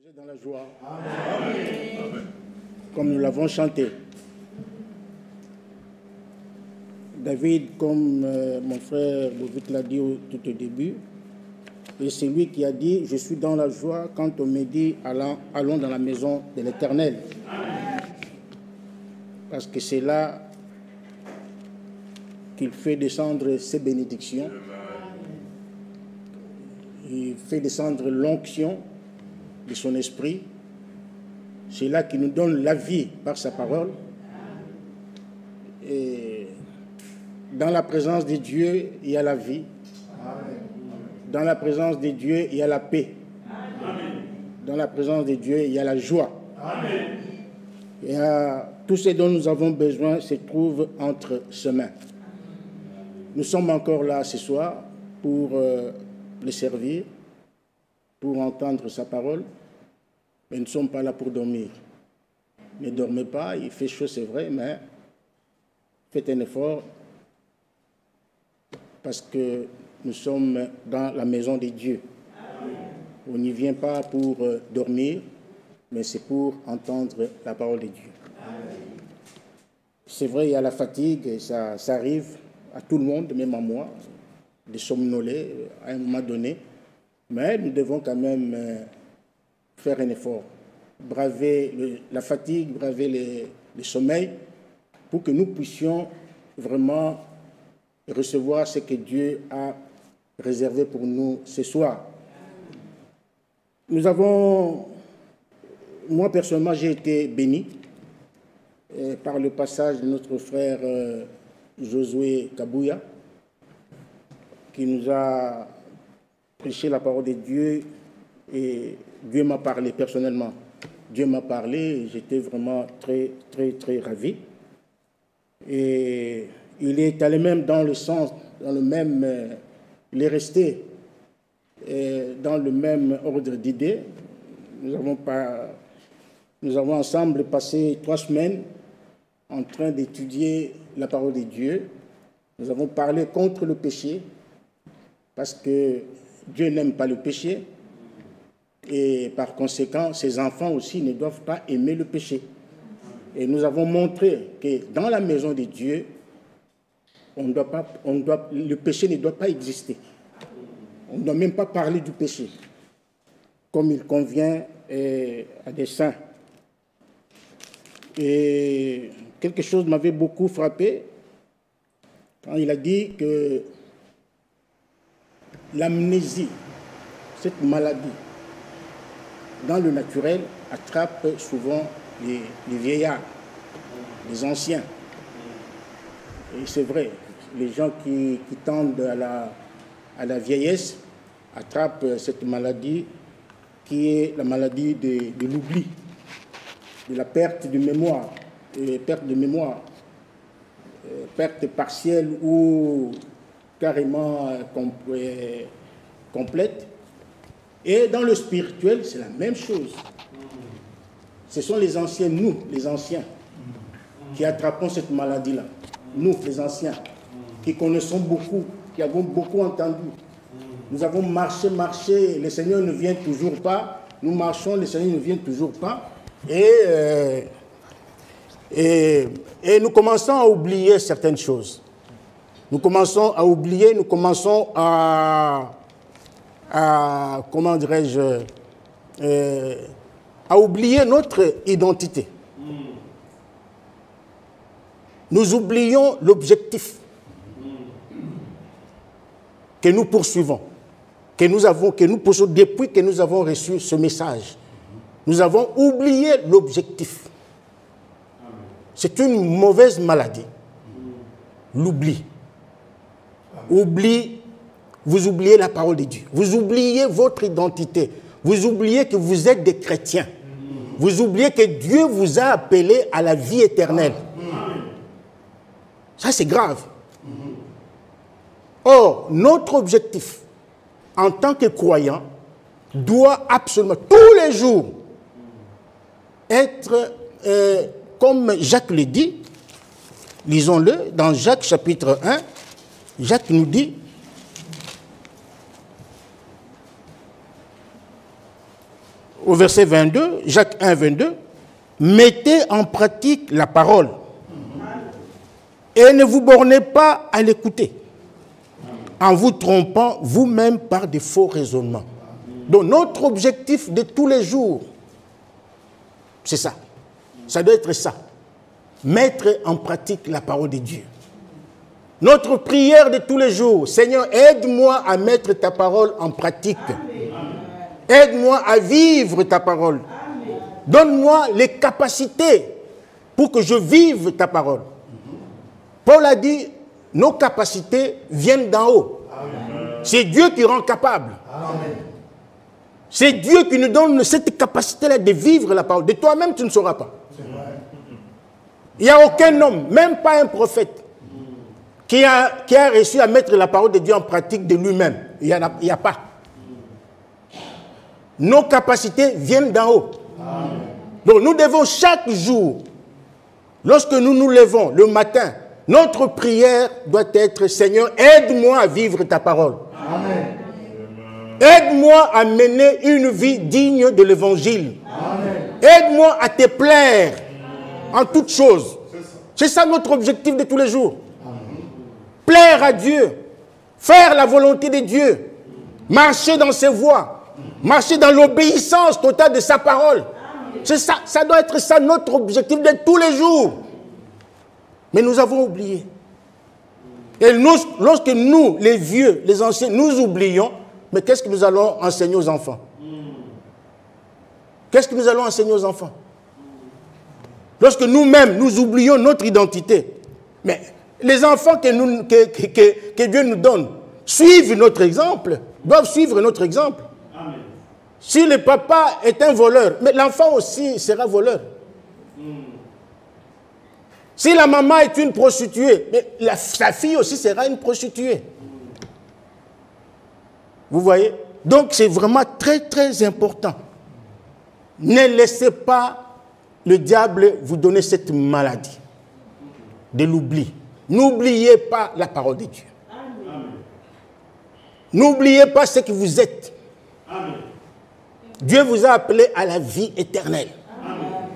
Vous êtes dans la joie. Amen. Comme nous l'avons chanté. David, comme mon frère Bovic l'a dit tout au début, et c'est lui qui a dit, je suis dans la joie quand on me dit, allons dans la maison de l'Éternel. Parce que c'est là qu'il fait descendre ses bénédictions. Il fait descendre l'onction de son esprit. C'est là qu'il nous donne la vie par sa parole. Et dans la présence de Dieu, il y a la vie. Dans la présence de Dieu, il y a la paix. Dans la présence de Dieu, il y a la joie. Et tout ce dont nous avons besoin se trouve entre ses mains. Nous sommes encore là ce soir pour le servir, pour entendre sa parole, mais nous ne sommes pas là pour dormir. Ne dormez pas, il fait chaud, c'est vrai, mais faites un effort parce que nous sommes dans la maison de Dieu. On n'y vient pas pour dormir, mais c'est pour entendre la parole de Dieu. C'est vrai, il y a la fatigue, et ça arrive à tout le monde, même à moi, de somnoler à un moment donné, mais nous devons quand même faire un effort, braver la fatigue, braver le sommeil, pour que nous puissions vraiment recevoir ce que Dieu a réservé pour nous ce soir. Moi personnellement, j'ai été béni par le passage de notre frère Josué Kabouya, qui nous a prêché la parole de Dieu, et Dieu m'a parlé personnellement. Dieu m'a parlé et j'étais vraiment très, très, très ravi. Et il est allé même dans le sens, il est resté dans le même ordre d'idées. Nous avons ensemble passé 3 semaines en train d'étudier la parole de Dieu. Nous avons parlé contre le péché, parce que Dieu n'aime pas le péché, et par conséquent, ses enfants aussi ne doivent pas aimer le péché. Et nous avons montré que dans la maison de Dieu, le péché ne doit pas exister. On ne doit même pas parler du péché, comme il convient à des saints. Et quelque chose m'avait beaucoup frappé quand il a dit que l'amnésie, cette maladie, dans le naturel, attrape souvent les vieillards, les anciens. Et c'est vrai, les gens qui tendent à la vieillesse attrapent cette maladie qui est la maladie de l'oubli, de la perte de mémoire, perte partielle ou carrément complète. Et dans le spirituel, c'est la même chose. Ce sont les anciens, nous, les anciens, qui attrapons cette maladie-là. Nous, les anciens, qui connaissons beaucoup, qui avons beaucoup entendu. Nous avons marché, le Seigneur ne vient toujours pas. Nous marchons, le Seigneur ne vient toujours pas. Et nous commençons à oublier certaines choses. Nous commençons à oublier, nous commençons à comment dirais-je, à oublier notre identité. Nous oublions l'objectif que nous poursuivons, que nous poursuivons depuis que nous avons reçu ce message. Nous avons oublié l'objectif. C'est une mauvaise maladie. L'oubli. Vous oubliez la parole de Dieu. Vous oubliez votre identité. Vous oubliez que vous êtes des chrétiens. Vous oubliez que Dieu vous a appelé à la vie éternelle. Ça, c'est grave. Or, notre objectif, en tant que croyant, doit absolument, tous les jours, être, comme Jacques le dit, lisons-le, dans Jacques chapitre 1, Jacques nous dit, au verset 22, Jacques 1, 22, mettez en pratique la parole et ne vous bornez pas à l'écouter en vous trompant vous-même par des faux raisonnements. Donc notre objectif de tous les jours, c'est ça. Ça doit être ça. Mettre en pratique la parole de Dieu. Notre prière de tous les jours, Seigneur, aide-moi à mettre ta parole en pratique. Aide-moi à vivre ta parole. Donne-moi les capacités pour que je vive ta parole. Paul a dit, nos capacités viennent d'en haut. C'est Dieu qui rend capable. C'est Dieu qui nous donne cette capacité-là de vivre la parole. De toi-même, tu ne sauras pas. Il n'y a aucun homme, même pas un prophète, qui a réussi à mettre la parole de Dieu en pratique de lui-même. Il n'y a pas. Nos capacités viennent d'en haut. Donc nous devons chaque jour, lorsque nous nous levons le matin, notre prière doit être, Seigneur, aide-moi à vivre ta parole. Aide-moi à mener une vie digne de l'évangile. Aide-moi à te plaire en toutes choses. C'est ça notre objectif de tous les jours. Plaire à Dieu, faire la volonté de Dieu, marcher dans ses voies, marcher dans l'obéissance totale de sa parole. C'est ça, ça doit être ça notre objectif de tous les jours. Mais nous avons oublié. Et nous, lorsque nous, les vieux, les anciens, nous oublions, mais qu'est-ce que nous allons enseigner aux enfants? Qu'est-ce que nous allons enseigner aux enfants? Lorsque nous-mêmes, nous oublions notre identité. Mais les enfants que Dieu nous donne suivent notre exemple, doivent suivre notre exemple. Amen. Si le papa est un voleur, mais l'enfant aussi sera voleur. Si la maman est une prostituée, mais sa fille aussi sera une prostituée. Vous voyez? Donc c'est vraiment très très important. Ne laissez pas le diable vous donner cette maladie de l'oubli. N'oubliez pas la parole de Dieu. N'oubliez pas ce que vous êtes. Amen. Dieu vous a appelé à la vie éternelle. Amen.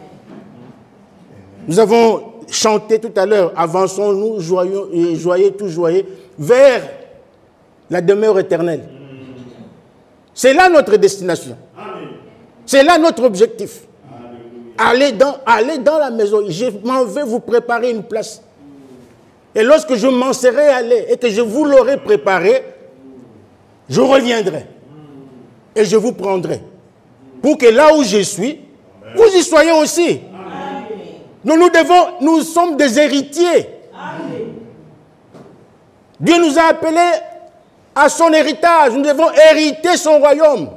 Nous avons chanté tout à l'heure, avançons-nous, tout joyeux, vers la demeure éternelle. C'est là notre destination. C'est là notre objectif. Allez dans la maison. Je m'en vais vous préparer une place. Et lorsque je m'en serai allé et que je vous l'aurai préparé, je reviendrai. Et je vous prendrai. Pour que là où je suis, vous y soyez aussi. Nous sommes des héritiers. Dieu nous a appelés à son héritage. Nous devons hériter son royaume.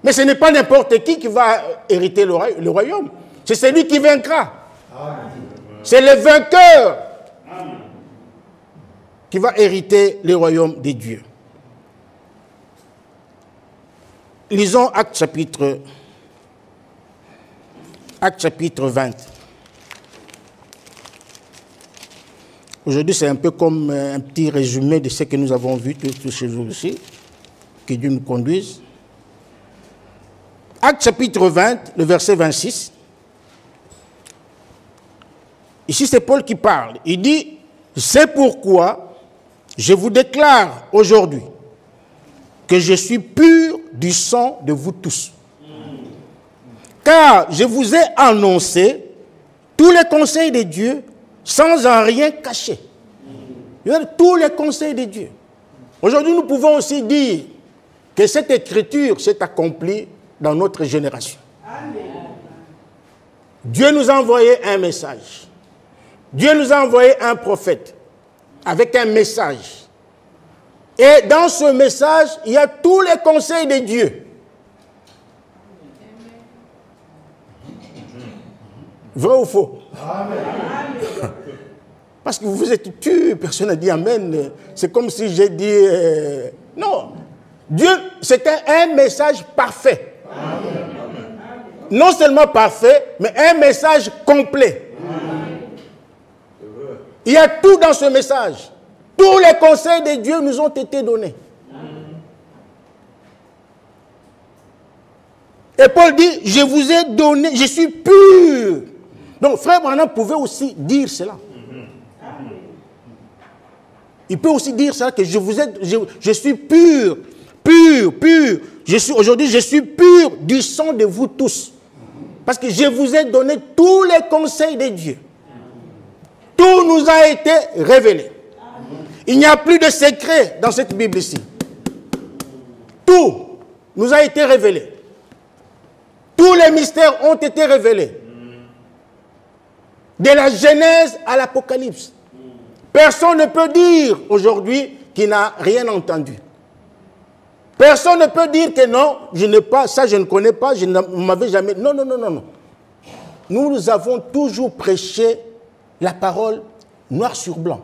Mais ce n'est pas n'importe qui va hériter le royaume. C'est celui qui vaincra. C'est le vainqueur qui va hériter le royaume des dieux. Lisons Actes chapitre 20. Aujourd'hui, c'est un peu comme un petit résumé de ce que nous avons vu tous ces jours ici. Que Dieu nous conduise. Actes chapitre 20, le verset 26. Ici, c'est Paul qui parle. Il dit, c'est pourquoi je vous déclare aujourd'hui que je suis pur du sang de vous tous. Car je vous ai annoncé tous les conseils de Dieu sans en rien cacher. Tous les conseils de Dieu. Aujourd'hui, nous pouvons aussi dire que cette écriture s'est accomplie dans notre génération. Amen. Dieu nous a envoyé un message. Dieu nous a envoyé un prophète avec un message. Et dans ce message, il y a tous les conseils de Dieu. Vrai ou faux? Amen. Parce que vous êtes tués, personne n'a dit Amen. C'est comme si j'ai dit... non. Dieu, c'était un message parfait. Amen. Non seulement parfait, mais un message complet. Amen. Il y a tout dans ce message. Tous les conseils de Dieu nous ont été donnés. Amen. Et Paul dit, je vous ai donné, je suis pur. Donc frère Branham pouvait aussi dire cela. Il peut aussi dire ça, que je suis pur, pur. Aujourd'hui, je suis pur du sang de vous tous. Parce que je vous ai donné tous les conseils de Dieu. Tout nous a été révélé. Il n'y a plus de secret dans cette Bible ici. Tout nous a été révélé. Tous les mystères ont été révélés. De la Genèse à l'Apocalypse. Personne ne peut dire aujourd'hui qu'il n'a rien entendu. Personne ne peut dire que non, je n'ai pas, ça je ne connais pas, je ne m'avais jamais... Non. Nous avons toujours prêché la parole noir sur blanc.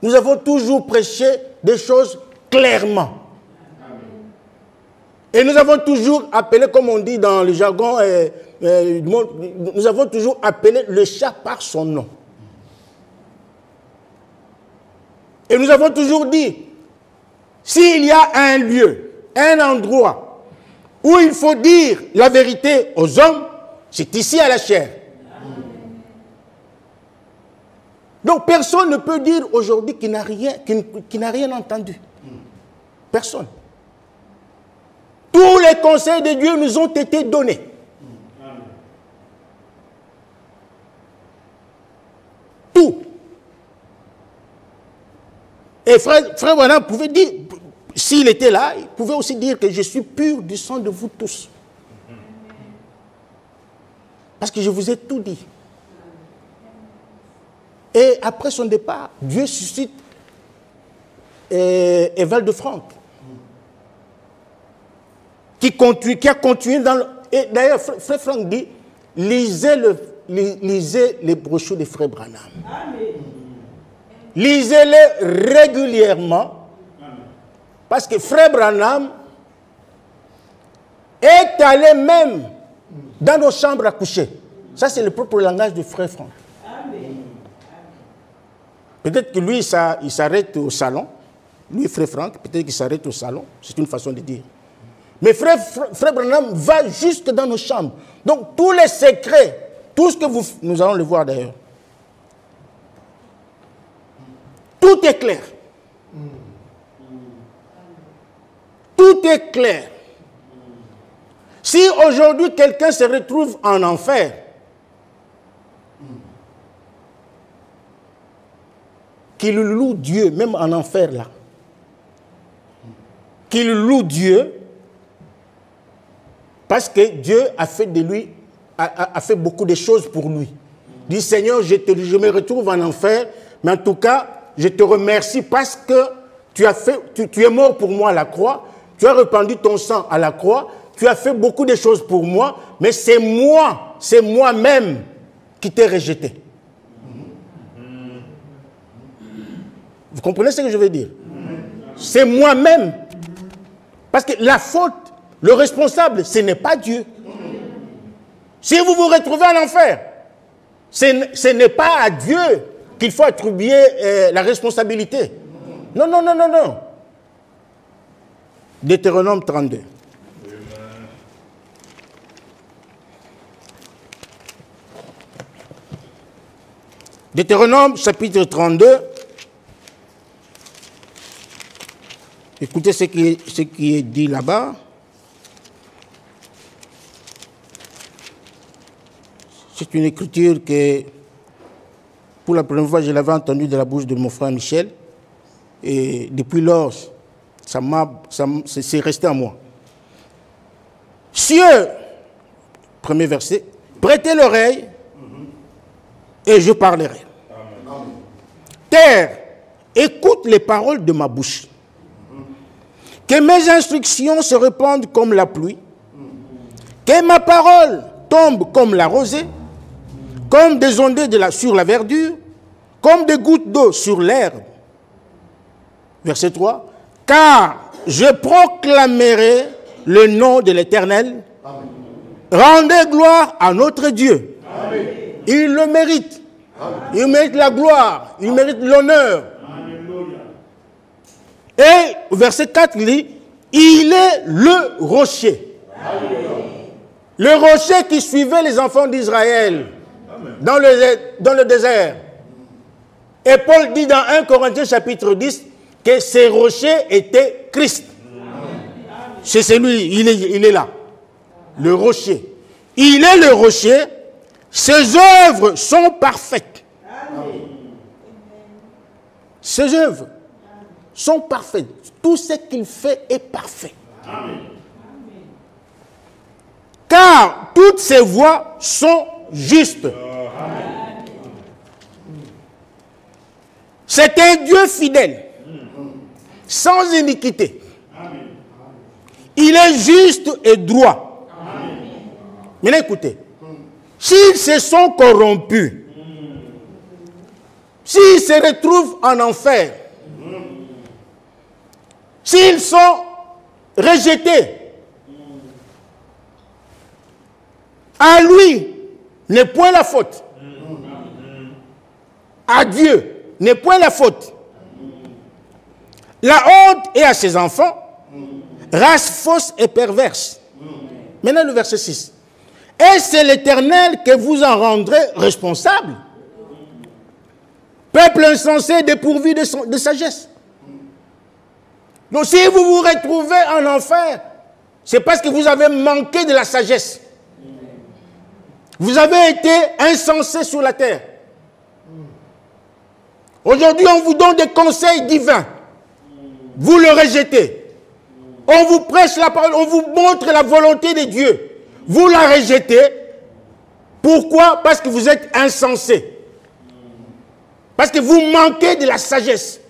Nous avons toujours prêché des choses clairement. Et nous avons toujours appelé, comme on dit dans le jargon du monde, nous avons toujours appelé le chat par son nom. Et nous avons toujours dit, s'il y a un lieu, un endroit où il faut dire la vérité aux hommes, c'est ici à la chair. Donc personne ne peut dire aujourd'hui qu'il n'a rien entendu. Personne. Tous les conseils de Dieu nous ont été donnés. Tout. Et frère Branham pouvait dire, s'il était là, il pouvait aussi dire que je suis pur du sang de vous tous. Parce que je vous ai tout dit. Et après son départ, Dieu suscite Eval de Franck. Qui a continué dans le... Et d'ailleurs, frère Franck dit, lisez les brochures de frère Branham. Lisez-les régulièrement. Parce que frère Branham est allé même dans nos chambres à coucher. Ça, c'est le propre langage de frère Franck. Peut-être que lui, il s'arrête au salon. Lui, frère Franck, peut-être qu'il s'arrête au salon. C'est une façon de dire. Mais frère Branham va jusque dans nos chambres. Donc, tous les secrets, tout ce que nous allons le voir d'ailleurs. Tout est clair. Tout est clair. Si aujourd'hui quelqu'un se retrouve en enfer, qu'il loue Dieu, même en enfer là, qu'il loue Dieu, parce que Dieu a fait de lui, a fait beaucoup de choses pour lui. Il dit, Seigneur, je me retrouve en enfer, mais en tout cas, je te remercie parce que tu es mort pour moi à la croix, tu as répandu ton sang à la croix, tu as fait beaucoup de choses pour moi, mais c'est moi-même qui t'ai rejeté. Vous comprenez ce que je veux dire? C'est moi-même. Parce que la faute, le responsable, ce n'est pas Dieu. Si vous vous retrouvez en enfer, ce n'est pas à Dieu qu'il faut attribuer la responsabilité. Non. Deutéronome 32. Deutéronome chapitre 32. Écoutez ce qui est dit là-bas. C'est une écriture que, pour la première fois, je l'avais entendue de la bouche de mon frère Michel. Et depuis lors, c'est resté en moi. Cieux, premier verset, prêtez l'oreille et je parlerai. Terre, écoute les paroles de ma bouche. Que mes instructions se répandent comme la pluie. Que ma parole tombe comme la rosée, comme des ondées sur la verdure, comme des gouttes d'eau sur l'herbe. Verset 3. Car je proclamerai le nom de l'Éternel. Rendez gloire à notre Dieu. Amen. Il le mérite. Amen. Il mérite la gloire. Il mérite l'honneur. Et verset 4 dit, il est le rocher. Le rocher qui suivait les enfants d'Israël dans le désert. Et Paul dit dans 1 Corinthiens chapitre 10 que ces rochers étaient Christ. C'est lui, il est là. Le rocher. Il est le rocher. Ses œuvres sont parfaites. Ses œuvres sont parfaites. Tout ce qu'il fait est parfait. Car toutes ses voies sont justes. C'est un Dieu fidèle, sans iniquité. Il est juste et droit. Maintenant écoutez, s'ils se sont corrompus, s'ils se retrouvent en enfer, s'ils sont rejetés, à lui n'est point la faute. À Dieu n'est point la faute. La honte est à ses enfants, race fausse et perverse. Maintenant le verset 6. Et c'est l'Éternel que vous en rendrez responsable. Peuple insensé dépourvu de sagesse. Donc si vous vous retrouvez en enfer, c'est parce que vous avez manqué de la sagesse. Vous avez été insensé sur la terre. Aujourd'hui, on vous donne des conseils divins. Vous le rejetez. On vous prêche la parole, on vous montre la volonté de Dieu. Vous la rejetez. Pourquoi? Parce que vous êtes insensé. Parce que vous manquez de la sagesse.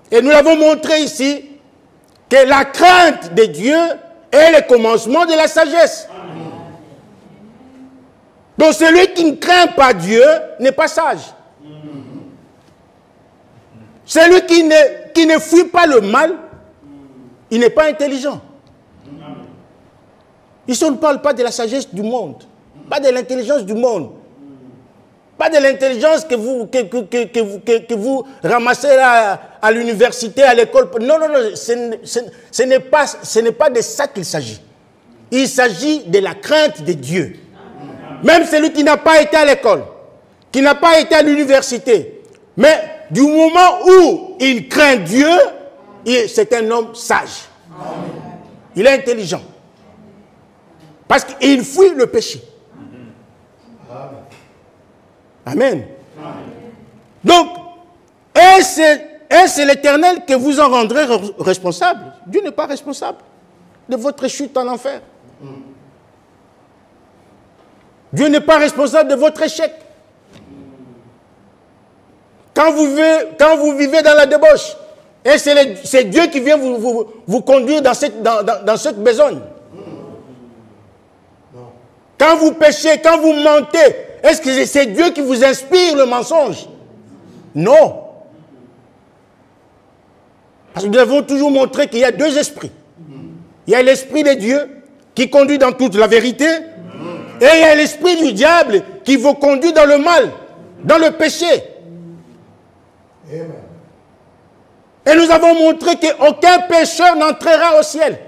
Et nous l'avons montré ici que la crainte de Dieu est le commencement de la sagesse. Donc celui qui ne craint pas Dieu n'est pas sage. Celui qui ne fuit pas le mal, il n'est pas intelligent. Ici, on ne parle pas de la sagesse du monde, pas de l'intelligence du monde, pas de l'intelligence que vous ramassez à l'université, à l'école. Non, non, non, ce n'est pas de ça qu'il s'agit. Il s'agit de la crainte de Dieu. Même celui qui n'a pas été à l'école, qui n'a pas été à l'université, mais du moment où il craint Dieu, c'est un homme sage. Il est intelligent. Parce qu'il fuit le péché. Amen. Donc, et c'est l'Éternel que vous en rendrez responsable. Dieu n'est pas responsable de votre chute en enfer. Dieu n'est pas responsable de votre échec. Quand vous vivez dans la débauche, et c'est Dieu qui vient vous conduire dans cette besogne. Quand vous péchez, quand vous mentez, est-ce que c'est Dieu qui vous inspire le mensonge? Non. Parce que nous avons toujours montré qu'il y a deux esprits. Il y a l'esprit de Dieu qui conduit dans toute la vérité, et il y a l'esprit du diable qui vous conduit dans le mal, dans le péché. Et nous avons montré qu'aucun pécheur n'entrera au ciel.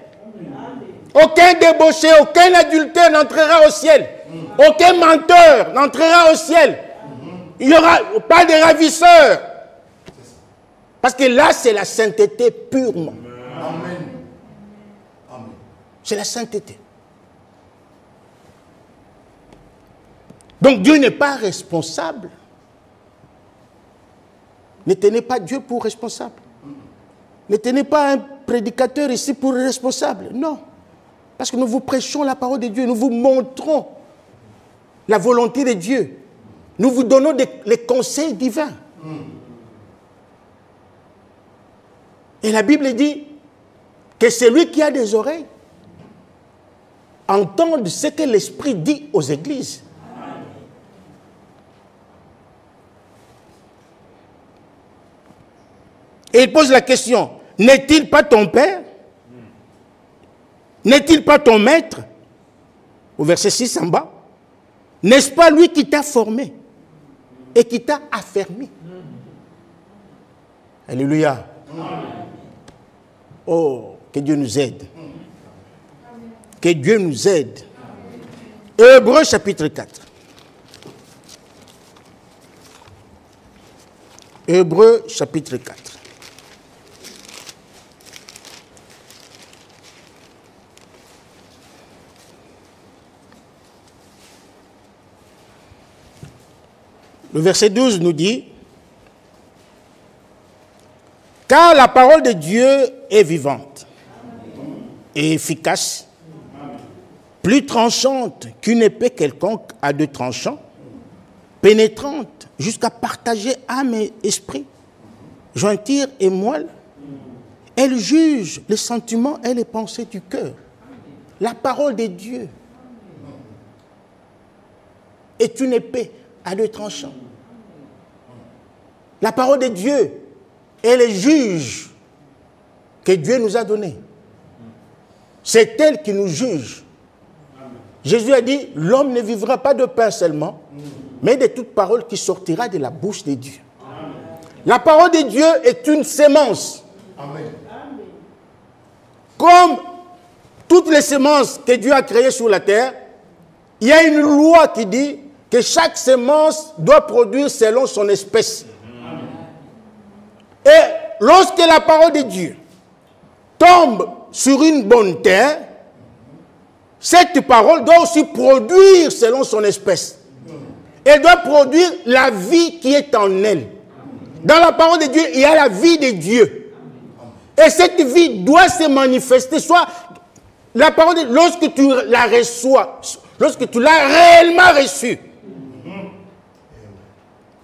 Aucun débauché, aucun adultère n'entrera au ciel. Aucun menteur n'entrera au ciel. Il n'y aura pas de ravisseurs. Parce que là, c'est la sainteté purement. C'est la sainteté. Donc Dieu n'est pas responsable. Ne tenez pas Dieu pour responsable. Ne tenez pas un prédicateur ici pour responsable. Non. Parce que nous vous prêchons la parole de Dieu. Nous vous montrons la volonté de Dieu. Nous vous donnons les conseils divins. Et la Bible dit que celui qui a des oreilles entende ce que l'Esprit dit aux églises. Et il pose la question, n'est-il pas ton père? N'est-il pas ton maître? Au verset 6 en bas. N'est-ce pas lui qui t'a formé et qui t'a affermi? Alléluia. Oh, que Dieu nous aide. Que Dieu nous aide. Hébreux chapitre 4. Hébreux chapitre 4. Le verset 12 nous dit, « Car la parole de Dieu est vivante et efficace, plus tranchante qu'une épée quelconque à deux tranchants, pénétrante jusqu'à partager âme et esprit, jointure et moelle. Elle juge les sentiments et les pensées du cœur. » La parole de Dieu est une épée à deux tranchants. La parole de Dieu est le juge que Dieu nous a donné. C'est elle qui nous juge. Jésus a dit, l'homme ne vivra pas de pain seulement, mais de toute parole qui sortira de la bouche de Dieu. La parole de Dieu est une sémence. Comme toutes les semences que Dieu a créées sur la terre, il y a une loi qui dit que chaque sémence doit produire selon son espèce. Et lorsque la parole de Dieu tombe sur une bonne terre, cette parole doit aussi produire selon son espèce. Elle doit produire la vie qui est en elle. Dans la parole de Dieu, il y a la vie de Dieu. Et cette vie doit se manifester. Soit la parole de Dieu, lorsque tu la reçois, lorsque tu l'as réellement reçue.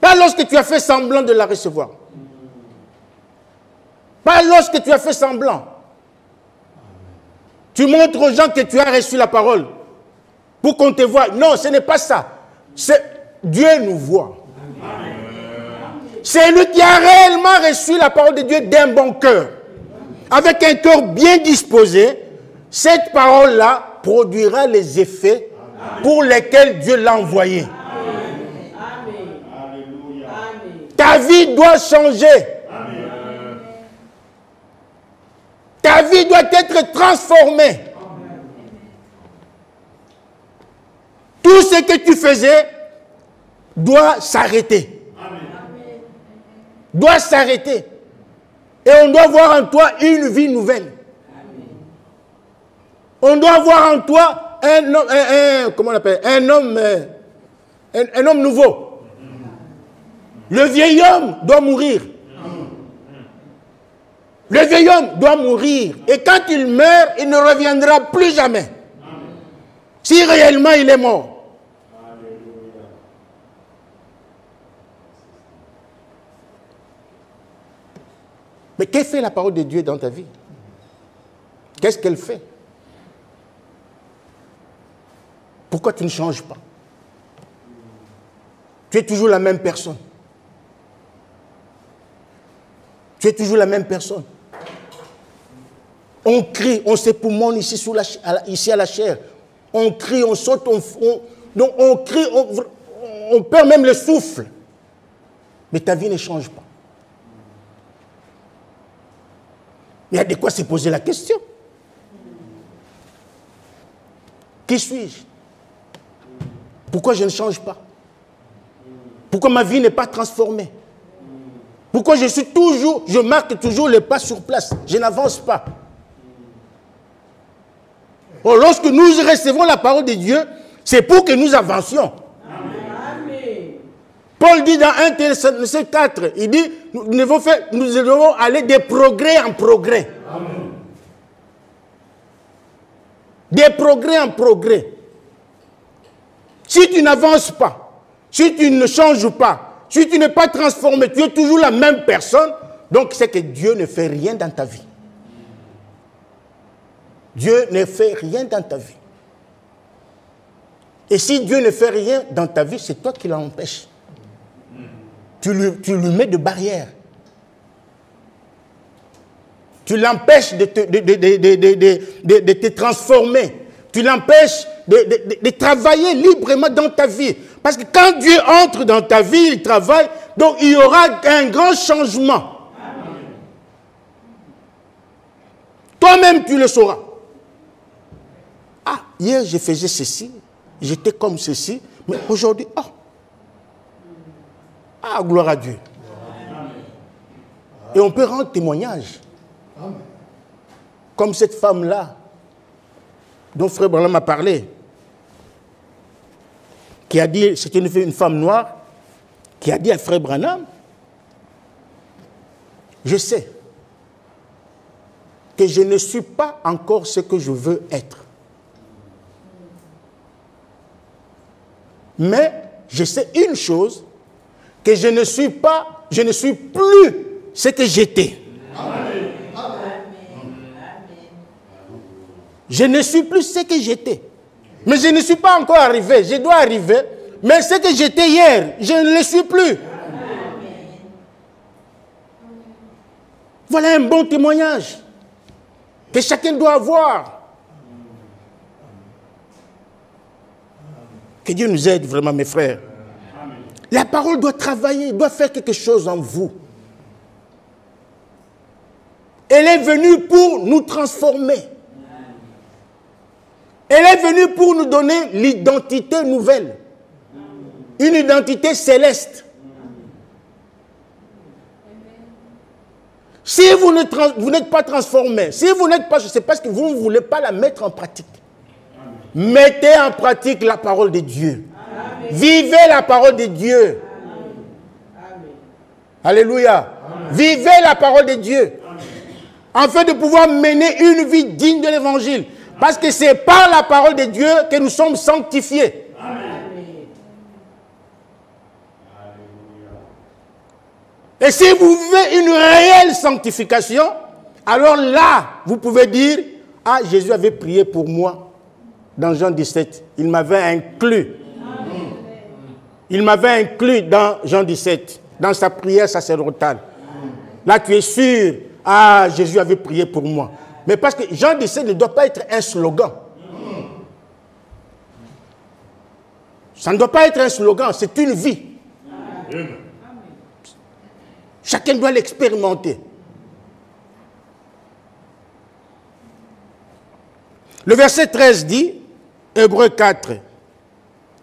Pas lorsque tu as fait semblant de la recevoir. Pas lorsque tu as fait semblant. Tu montres aux gens que tu as reçu la parole pour qu'on te voie. Non, ce n'est pas ça. Dieu nous voit. C'est lui qui a réellement reçu la parole de Dieu d'un bon cœur. Avec un cœur bien disposé, cette parole-là produira les effets pour lesquels Dieu l'a envoyé. Ta vie doit changer. Ta vie doit être transformée. Tout ce que tu faisais doit s'arrêter. Doit s'arrêter. Et on doit voir en toi une vie nouvelle. On doit voir en toi un homme nouveau. Le vieil homme doit mourir. Le vieil homme doit mourir. Et quand il meurt, il ne reviendra plus jamais. Si réellement il est mort. Mais qu'est-ce que fait la parole de Dieu dans ta vie? Qu'est-ce qu'elle fait? Pourquoi tu ne changes pas? Tu es toujours la même personne. Tu es toujours la même personne. On crie, on s'époumonne ici à la chair. On crie, on saute, on crie, on perd même le souffle. Mais ta vie ne change pas. Il y a de quoi se poser la question. Qui suis-je? Pourquoi je ne change pas? Pourquoi ma vie n'est pas transformée? Pourquoi je marque toujours les pas sur place? Je n'avance pas. Or, lorsque nous recevons la parole de Dieu, c'est pour que nous avancions. Amen. Paul dit dans 1 Thessaloniciens 4, il dit, nous devons aller de progrès en progrès. Amen. Des progrès en progrès. Si tu n'avances pas, si tu ne changes pas, si tu n'es pas transformé, tu es toujours la même personne, donc c'est que Dieu ne fait rien dans ta vie. Dieu ne fait rien dans ta vie. Et si Dieu ne fait rien dans ta vie, c'est toi qui l'empêches. Tu lui mets de barrières. Tu l'empêches de te transformer. Tu l'empêches de travailler librement dans ta vie. Parce que quand Dieu entre dans ta vie, il travaille, donc il y aura un grand changement. Toi-même, tu le sauras. Ah, hier je faisais ceci, j'étais comme ceci, mais aujourd'hui, gloire à Dieu. Et on peut rendre témoignage. Comme cette femme-là, dont Frère Branham m'a parlé, qui a dit, c'était une femme noire, qui a dit à Frère Branham, je sais que je ne suis pas encore ce que je veux être. Mais je sais une chose, que je ne suis plus ce que j'étais. Je ne suis plus ce que j'étais. Mais je ne suis pas encore arrivé. Je dois arriver. Mais ce que j'étais hier, je ne le suis plus. Voilà un bon témoignage que chacun doit avoir. Que Dieu nous aide vraiment, mes frères. La parole doit travailler, doit faire quelque chose en vous. Elle est venue pour nous transformer. Elle est venue pour nous donner l'identité nouvelle. Une identité céleste. Si vous n'êtes pas transformé, si vous n'êtes pas, c'est parce que vous ne voulez pas la mettre en pratique. Mettez en pratique la parole de Dieu. Amen. Vivez la parole de Dieu. Amen. Alléluia. Amen. Vivez la parole de Dieu. Amen. Afin de pouvoir mener une vie digne de l'évangile. Parce que c'est par la parole de Dieu que nous sommes sanctifiés. Amen. Et si vous vivez une réelle sanctification, alors là, vous pouvez dire, ah, Jésus avait prié pour moi dans Jean 17. Il m'avait inclus. Amen. Il m'avait inclus dans Jean 17, dans sa prière sacerdotale. Amen. Là, tu es sûr, ah, Jésus avait prié pour moi. Mais parce que Jean 17 ne doit pas être un slogan. Ça ne doit pas être un slogan, c'est une vie. Amen. Chacun doit l'expérimenter. Le verset 13 dit, Hébreux 4,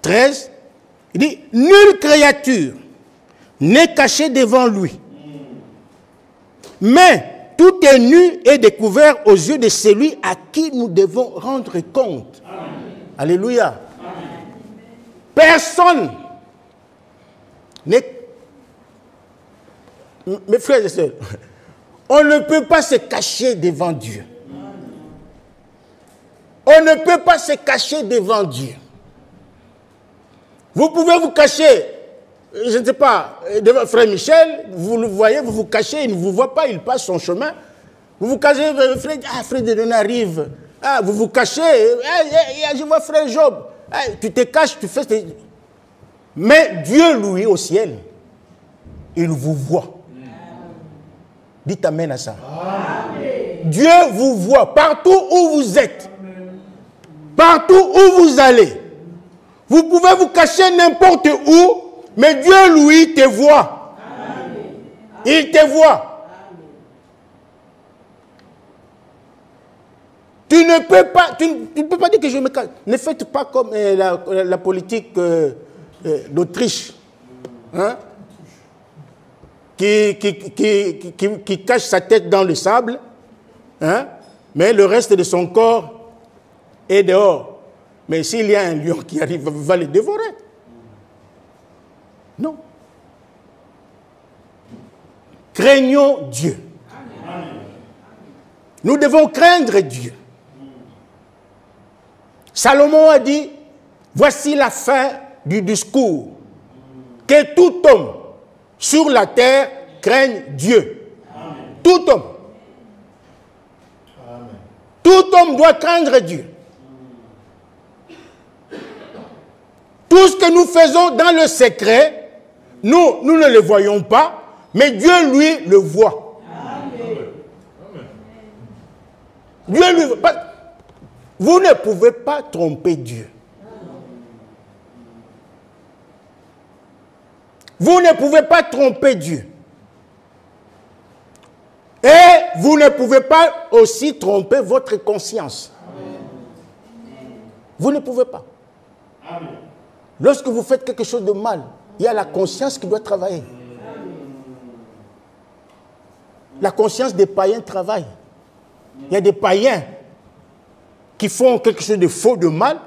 13, il dit, nulle créature n'est cachée devant lui. Mais tout est nu et découvert aux yeux de celui à qui nous devons rendre compte. Amen. Alléluia. Amen. Personne n'est... Mes frères et sœurs, on ne peut pas se cacher devant Dieu. On ne peut pas se cacher devant Dieu. Vous pouvez vous cacher, je ne sais pas, devant Frère Michel, vous le voyez, vous vous cachez, il ne vous voit pas, il passe son chemin. Vous vous cachez, Frère Denon arrive. Ah, vous vous cachez, je vois Frère Job. Tu te caches, tu fais... Mais Dieu, lui, au ciel, il vous voit. Dites amen à ça. Amen. Dieu vous voit partout où vous êtes. Partout où vous allez. Vous pouvez vous cacher n'importe où, mais Dieu, lui, te voit. Amen. Il te voit. Amen. Tu ne peux pas dire que je me cache. Ne faites pas comme la politique d'Autriche. Hein? Qui cache sa tête dans le sable, hein? Mais le reste de son corps est dehors. Mais s'il y a un lion qui arrive, va le dévorer. Non. Craignons Dieu. Amen. Nous devons craindre Dieu. Salomon a dit, voici la fin du discours, que tout homme sur la terre craigne Dieu. Amen. Tout homme. Amen. Tout homme doit craindre Dieu. Tout ce que nous faisons dans le secret, nous ne le voyons pas, mais Dieu, lui, le voit. Amen. Dieu, lui, vous ne pouvez pas tromper Dieu. Vous ne pouvez pas tromper Dieu. Et vous ne pouvez pas aussi tromper votre conscience. Vous ne pouvez pas. Lorsque vous faites quelque chose de mal, il y a la conscience qui doit travailler. La conscience des païens travaille. Il y a des païens qui font quelque chose de faux, de mal,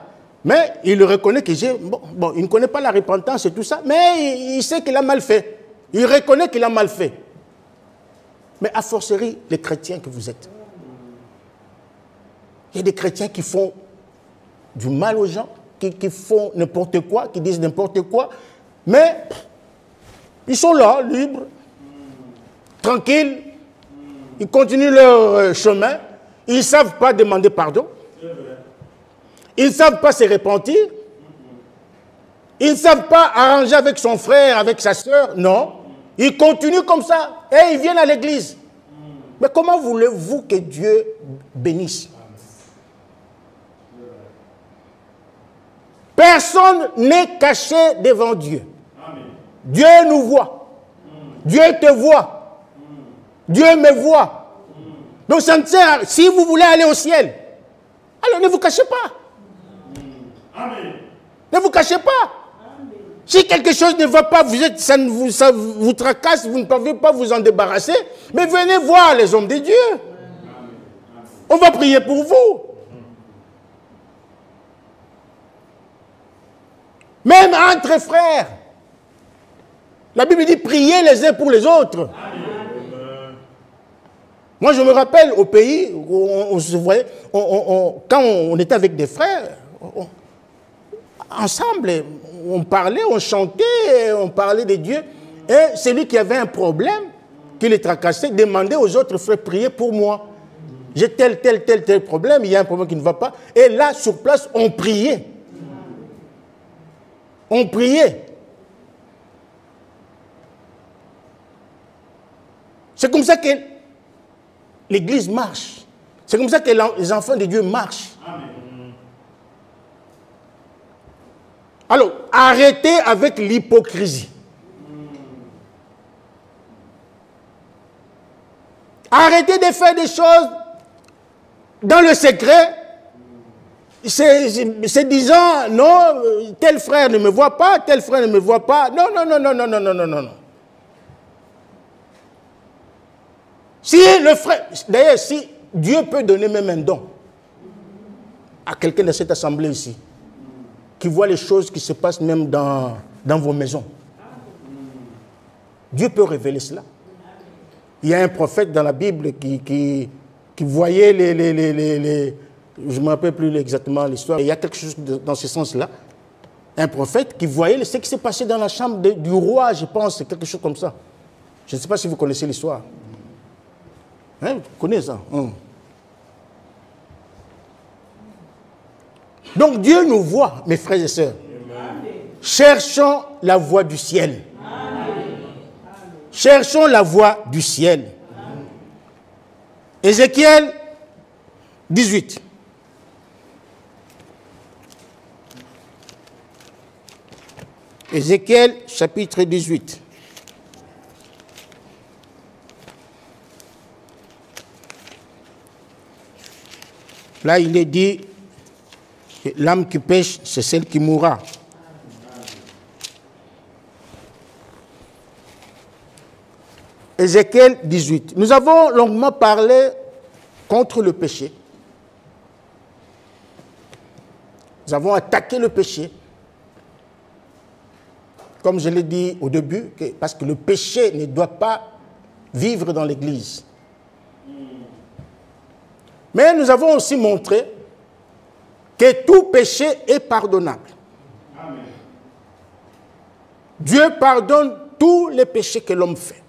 mais il le reconnaît que il ne connaît pas la repentance et tout ça, mais il sait qu'il a mal fait. Il reconnaît qu'il a mal fait. Mais a fortiori, les chrétiens que vous êtes. Il y a des chrétiens qui font du mal aux gens, qui font n'importe quoi, qui disent n'importe quoi, mais ils sont là, libres, tranquilles, ils continuent leur chemin, ils ne savent pas demander pardon, ils ne savent pas se repentir, ils ne savent pas arranger avec son frère, avec sa soeur, non, ils continuent comme ça, et ils viennent à l'église. Mais comment voulez-vous que Dieu bénisse? Personne n'est caché devant Dieu. Dieu nous voit. Dieu te voit. Dieu me voit. Donc ça ne sert, si vous voulez aller au ciel, alors ne vous cachez pas. Ne vous cachez pas. Si quelque chose ne va pas, ça vous tracasse, vous ne pouvez pas vous en débarrasser, mais venez voir les hommes de Dieu. On va prier pour vous. Même entre frères. La Bible dit priez les uns pour les autres. Moi, je me rappelle au pays où on se voyait, quand on était avec des frères, ensemble, on parlait, on chantait, on parlait de Dieu. Et celui qui avait un problème, qui les tracassait, demandait aux autres frères, priez pour moi. J'ai tel problème, il y a un problème qui ne va pas. Et là, sur place, on priait. On priait. C'est comme ça que l'Église marche. C'est comme ça que les enfants de Dieu marchent. Amen. Alors, arrêtez avec l'hypocrisie. Arrêtez de faire des choses dans le secret. C'est disant, non, tel frère ne me voit pas, tel frère ne me voit pas. Non, non, non, non, non, non, non, non, non. Si le frère, d'ailleurs, si Dieu peut donner même un don à quelqu'un de cette assemblée ici, qui voit les choses qui se passent même dans vos maisons, Dieu peut révéler cela. Il y a un prophète dans la Bible qui voyait je ne me rappelle plus exactement l'histoire, il y a quelque chose dans ce sens-là. Un prophète qui voyait ce qui s'est passé dans la chambre du roi, je pense, quelque chose comme ça. Je ne sais pas si vous connaissez l'histoire. Hein, vous connaissez ça? Donc Dieu nous voit, mes frères et sœurs. Amen. Cherchons la voie du ciel. Amen. Cherchons la voie du ciel. Amen. Ézéchiel 18. Ézéchiel chapitre 18. Là, il est dit que l'âme qui pêche, c'est celle qui mourra. Ézéchiel 18. Nous avons longuement parlé contre le péché. Nous avons attaqué le péché. Comme je l'ai dit au début, parce que le péché ne doit pas vivre dans l'Église. Mais nous avons aussi montré que tout péché est pardonnable. Amen. Dieu pardonne tous les péchés que l'homme fait.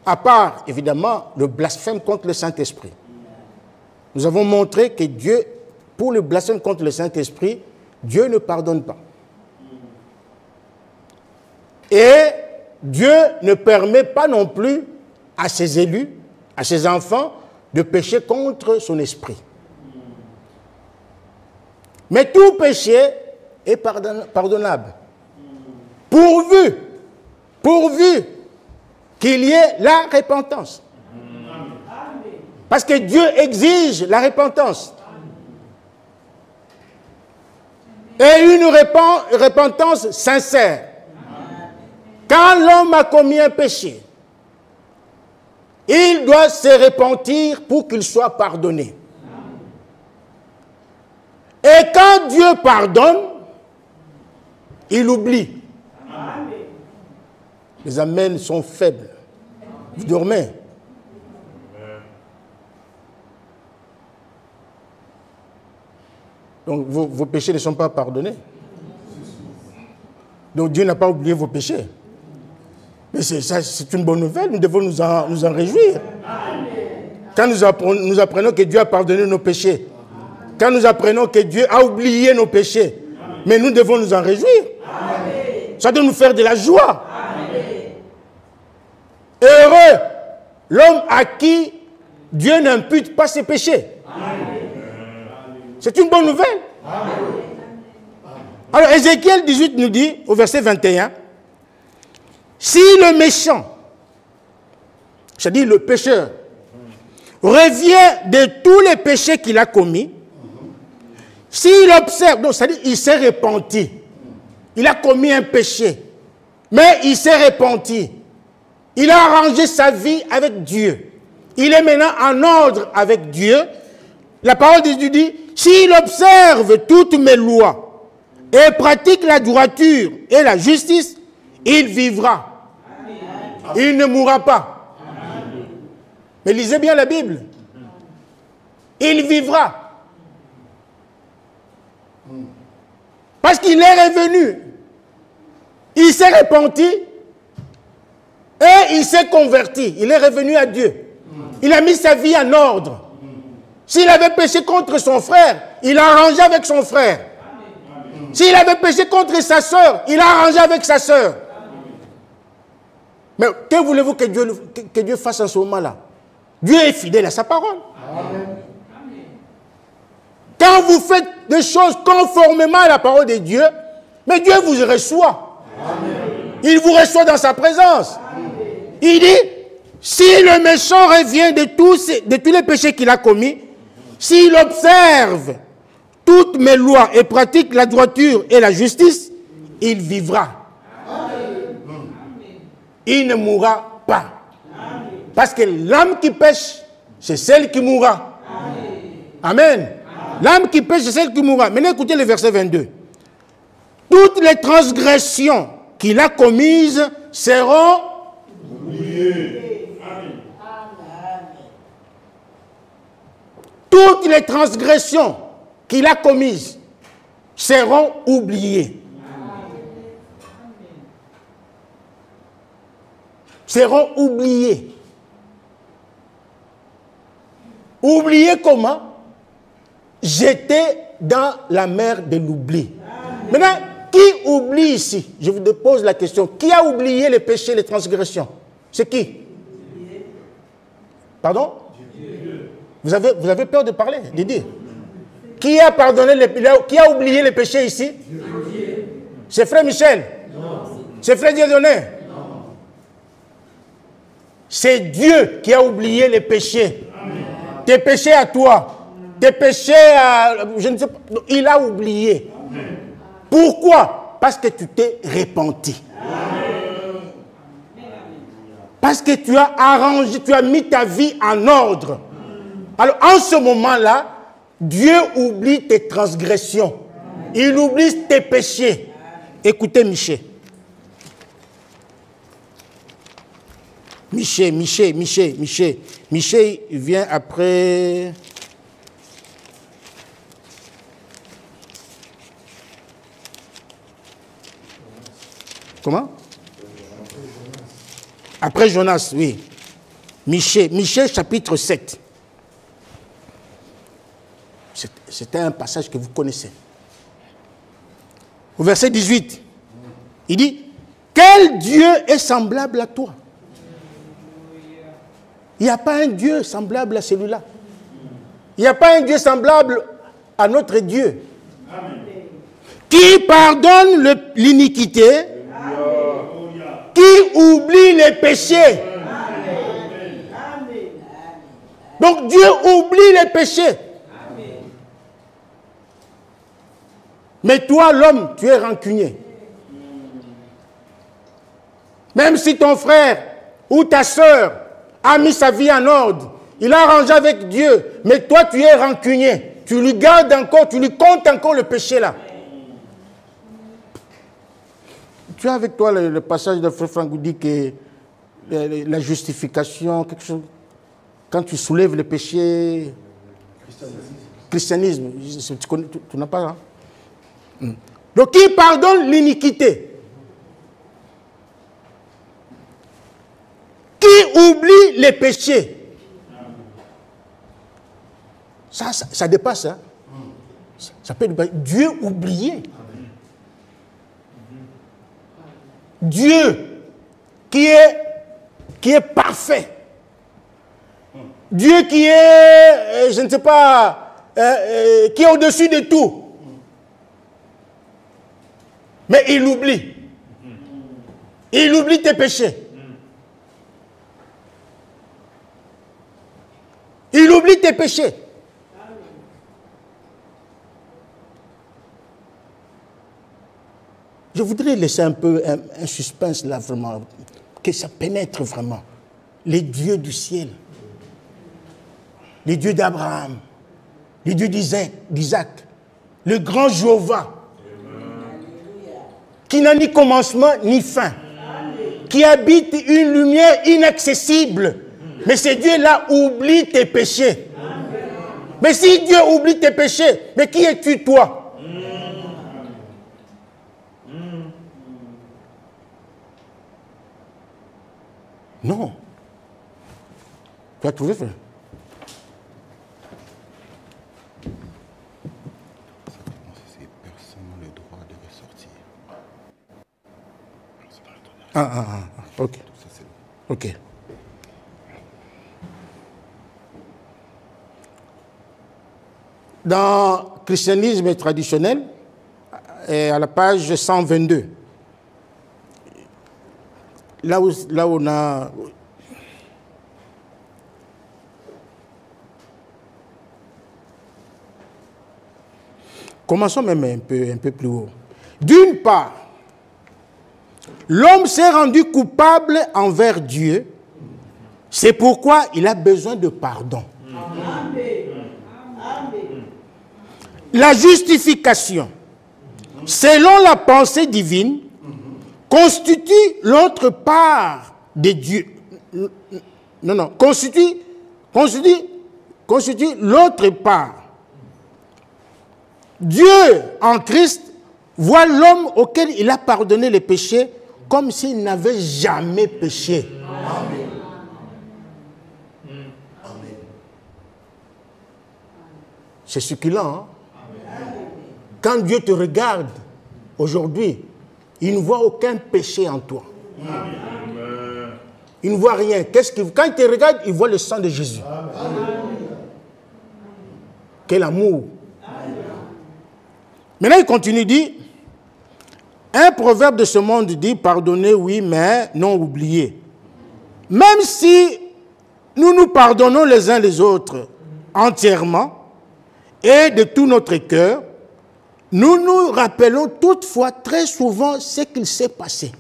À part, évidemment, le blasphème contre le Saint-Esprit. Nous avons montré que Dieu, pour le blasphème contre le Saint-Esprit, Dieu ne pardonne pas. Et Dieu ne permet pas non plus à ses élus, à ses enfants, de pécher contre son esprit. Mais tout péché est pardonnable. Pourvu qu'il y ait la repentance. Parce que Dieu exige la repentance. et une repentance sincère. Quand l'homme a commis un péché, il doit se repentir pour qu'il soit pardonné. Et quand Dieu pardonne, il oublie. Les amens sont faibles. Vous dormez. Donc vos péchés ne sont pas pardonnés. Donc Dieu n'a pas oublié vos péchés. Mais c'est une bonne nouvelle, nous devons nous en réjouir. Quand nous apprenons que Dieu a pardonné nos péchés, quand nous apprenons que Dieu a oublié nos péchés, mais nous devons nous en réjouir. Ça doit nous faire de la joie. Heureux l'homme à qui Dieu n'impute pas ses péchés. C'est une bonne nouvelle. Alors Ézéchiel 18 nous dit, au verset 21, si le méchant, c'est-à-dire le pécheur, revient de tous les péchés qu'il a commis, s'il observe, donc c'est-à-dire il s'est repenti, il a commis un péché, mais il s'est repenti, il a arrangé sa vie avec Dieu, il est maintenant en ordre avec Dieu, la parole de Dieu dit, s'il observe toutes mes lois et pratique la droiture et la justice, il vivra. Il ne mourra pas. Mais lisez bien la Bible. Il vivra. Parce qu'il est revenu. Il s'est repenti et il s'est converti. Il est revenu à Dieu. Il a mis sa vie en ordre. S'il avait péché contre son frère, il a arrangé avec son frère. S'il avait péché contre sa sœur, il a arrangé avec sa sœur. Mais que voulez-vous que Dieu fasse en ce moment-là? Dieu est fidèle à sa parole. Amen. Quand vous faites des choses conformément à la parole de Dieu, mais Dieu vous reçoit. Amen. Il vous reçoit dans sa présence. Amen. Il dit, si le méchant revient de tous les péchés qu'il a commis, s'il observe toutes mes lois et pratique la droiture et la justice, il vivra. Il ne mourra pas. Parce que l'âme qui pêche, c'est celle qui mourra. Amen. L'âme qui pêche, c'est celle qui mourra. Maintenant, écoutez le verset 22. Toutes les transgressions qu'il a commises seront oubliées. Toutes les transgressions qu'il a commises seront oubliées. Seront oubliés. Oubliés comment? Jetés dans la mer de l'oubli. Maintenant, qui oublie ici? Je vous pose la question. Qui a oublié les péchés, les transgressions? C'est qui? Pardon? Vous avez peur de parler, de dire. Qui a pardonné qui a oublié les péchés ici? C'est frère Michel? Non. C'est frère Dieudonné? C'est Dieu qui a oublié les péchés. Amen. Tes péchés à toi. Tes péchés à... Je ne sais pas. Il a oublié. Amen. Pourquoi? Parce que tu t'es repenti. Amen. Parce que tu as arrangé, tu as mis ta vie en ordre. Alors, en ce moment-là, Dieu oublie tes transgressions. Il oublie tes péchés. Écoutez Michel. Michel vient après... Comment? Après Jonas, oui. Michel chapitre 7. C'était un passage que vous connaissez. Au verset 18, il dit, quel Dieu est semblable à toi? Il n'y a pas un Dieu semblable à celui-là. Il n'y a pas un Dieu semblable à notre Dieu. Amen. Qui pardonne l'iniquité, qui oublie les péchés. Amen. Donc Dieu oublie les péchés. Amen. Mais toi, l'homme, tu es rancunier. Même si ton frère ou ta sœur a mis sa vie en ordre, il a arrangé avec Dieu, mais toi, tu es rancunier. Tu lui gardes encore, tu lui comptes encore le péché là. Tu as avec toi le passage de Frère Franck qui dit que la justification, quelque chose, quand tu soulèves le péché, christianisme, tu n'as pas là. Donc, qui pardonne l'iniquité? Qui oublie les péchés? Ça dépasse. Hein? Ça peut dépasser. Dieu oublié. Dieu qui est parfait. Dieu qui est, je ne sais pas, qui est au-dessus de tout. Mais il oublie. Il oublie tes péchés. Il oublie tes péchés. Je voudrais laisser un peu un suspense là, vraiment, que ça pénètre vraiment. Les dieux du ciel, les dieux d'Abraham, les dieux d'Isaac, le grand Jéhovah, qui n'a ni commencement ni fin, qui habite une lumière inaccessible. Mais ces dieux-là oublient tes péchés. Mais si Dieu oublie tes péchés, mais qui es-tu toi? Non. Tu as trouvé, frère? Personne n'a le droit de ressortir. Ok. Ok. Dans le christianisme traditionnel, à la page 122, là où on a... Commençons même un peu plus haut. D'une part, l'homme s'est rendu coupable envers Dieu. C'est pourquoi il a besoin de pardon. La justification, selon la pensée divine, constitue l'autre part de Dieu. Constitue l'autre part. Dieu, en Christ, voit l'homme auquel il a pardonné les péchés comme s'il n'avait jamais péché. Amen. C'est succulent, hein? Quand Dieu te regarde aujourd'hui, il ne voit aucun péché en toi. Amen. Il ne voit rien. Quand il te regarde, il voit le sang de Jésus. Amen. Quel amour. Amen. Maintenant, il continue, dit, un proverbe de ce monde dit, pardonnez, oui, mais non oubliez. Même si nous nous pardonnons les uns les autres entièrement et de tout notre cœur, nous nous rappelons toutefois très souvent ce qu'il s'est passé.